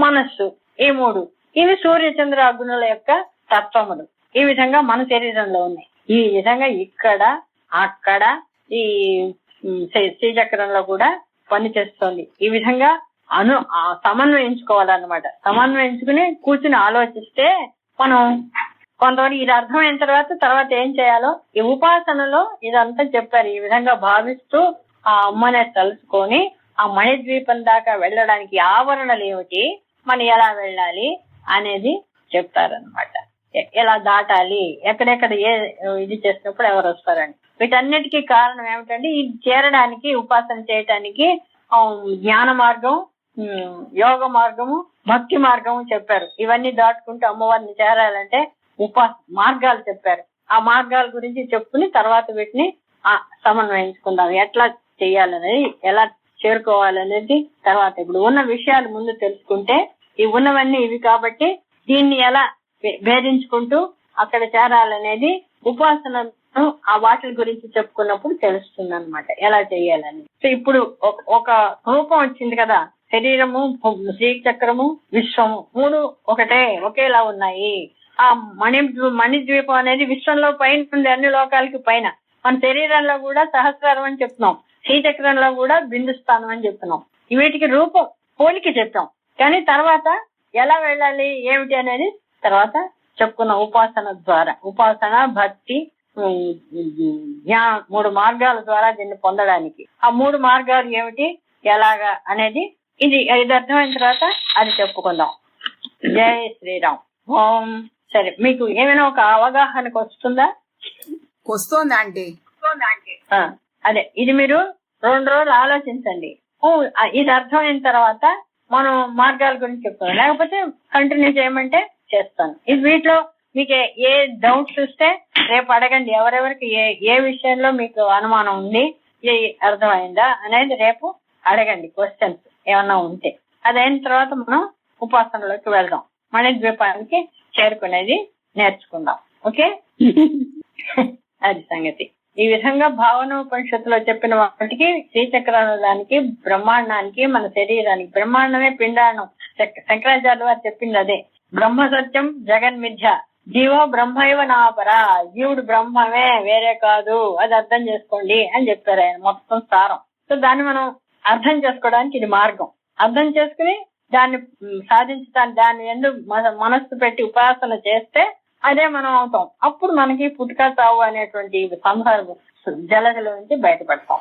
మనస్సు. ఈ 3 ఇవి సూర్యచంద్ర అగ్నుల యొక్క తత్వములు. ఈ విధంగా మన శరీరంలో ఉన్నాయి. ఈ విధంగా ఇక్కడ అక్కడ ఈ శ్రీచక్రంలో కూడా పనిచేస్తుంది. ఈ విధంగా సమన్వయించుకోవాలన్నమాట. సమన్వయించుకుని కూర్చుని ఆలోచిస్తే మనం కొంతవరకు ఇది అర్థమైన తర్వాత ఏం చేయాలో ఈ ఉపాసనలో ఇదంతా చెప్పారు. ఈ విధంగా భావిస్తూ ఆ అమ్మనే తలుచుకొని ఆ మణిద్వీపం దాకా వెళ్ళడానికి ఆవరణలు ఏమిటి, మనం ఎలా వెళ్ళాలి అనేది చెప్తారనమాట. ఎలా దాటాలి, ఎక్కడెక్కడ ఇది చేసినప్పుడు ఎవరు వస్తారని. వీటన్నిటికీ కారణం ఏమిటంటే ఇది చేరడానికి, ఉపాసన చేయటానికి జ్ఞాన మార్గం, యోగ మార్గము, భక్తి మార్గము చెప్పారు. ఇవన్నీ దాటుకుంటూ అమ్మవారిని చేరాలంటే మార్గాలు చెప్పారు. ఆ మార్గాల గురించి చెప్పుకుని తర్వాత వీటిని సమన్వయించుకుందాం. ఎట్లా చెయ్యాలనేది, ఎలా చేరుకోవాలనేది తర్వాత. ఇప్పుడు ఉన్న విషయాలు ముందు తెలుసుకుంటే ఈ ఉన్నవన్నీ ఇవి కాబట్టి దీన్ని ఎలా భేదించుకుంటూ అక్కడ చేరాలనేది ఉపాసన ఆ వాటి గురించి చెప్పుకున్నప్పుడు తెలుస్తుంది అనమాట, ఎలా చేయాలని. సో ఇప్పుడు ఒక రూపం వచ్చింది కదా, శరీరము, శ్రీచక్రము, విశ్వము 3 ఒకేలా ఉన్నాయి. ఆ మణిద్వీపం అనేది విశ్వంలో పైన ఉంది, అన్ని లోకాలకి పైన. మన శరీరంలో కూడా సహస్రారం అని చెప్తున్నాం, శ్రీచక్రంలో కూడా బిందుస్థానం అని చెప్తున్నాం. వీటికి రూపం పోలికి చెప్పాం, కానీ తర్వాత ఎలా వెళ్ళాలి ఏమిటి అనేది తర్వాత చెప్పుకున్నాం. ఉపాసన ద్వారా, ఉపాసన, భక్తి, 3 మార్గాల ద్వారా దీన్ని పొందడానికి. ఆ 3 మార్గాలు ఏమిటి, ఎలాగా అనేది ఇది అర్థమైన తర్వాత అది చెప్పుకుందాం. జై శ్రీరామ్. ఓం. సరే, మీకు ఏమైనా ఒక అవగాహనకు వస్తుందా? వస్తుందా ఆంటీ? అదే, ఇది మీరు 2 రోజులు ఆలోచించండి. ఇది అర్థమైన తర్వాత మనం మార్గాల గురించి చెప్తాం, లేకపోతే కంటిన్యూ చేయమంటే చేస్తాను. ఇది వీటిలో మీకు ఏ డౌట్స్ వస్తే రేపు అడగండి. ఎవరెవరికి ఏ విషయంలో మీకు అనుమానం ఉంది, అర్థమైందా అనేది రేపు అడగండి. క్వశ్చన్స్ ఏమన్నా ఉంటే అదైన తర్వాత మనం ఉపాసనలోకి వెళ్దాం, మణిద్వీపానికి చేరుకునేది నేర్చుకుందాం. ఓకే, అది సంగతి. ఈ విధంగా భావనోపనిషత్తులో చెప్పిన వాటికి, శ్రీచక్రానికి, బ్రహ్మాండానికి, మన శరీరానికి, బ్రహ్మాండమే పిండాండం. శంకరాచార్య వారు చెప్పింది అదే. బ్రహ్మ సత్యం జగన్మిథ్య, జీవో బ్రహ్మైవ నాపరా. జీవుడు బ్రహ్మమే, వేరే కాదు, అది అర్థం చేసుకోండి అని చెప్పారు ఆయన, మొత్తం సారం. సో దాన్ని మనం అర్థం చేసుకోవడానికి ఇది మార్గం. అర్థం చేసుకుని దాన్ని సాధించడానికి, దాన్ని ఎందుకు మనస్సు పెట్టి ఉపాసన చేస్తే అదే మనం అవుతాం. అప్పుడు మనకి పుట్టుక చావు అనేటువంటి సంసార జలగల నుంచి బయటపడతాం.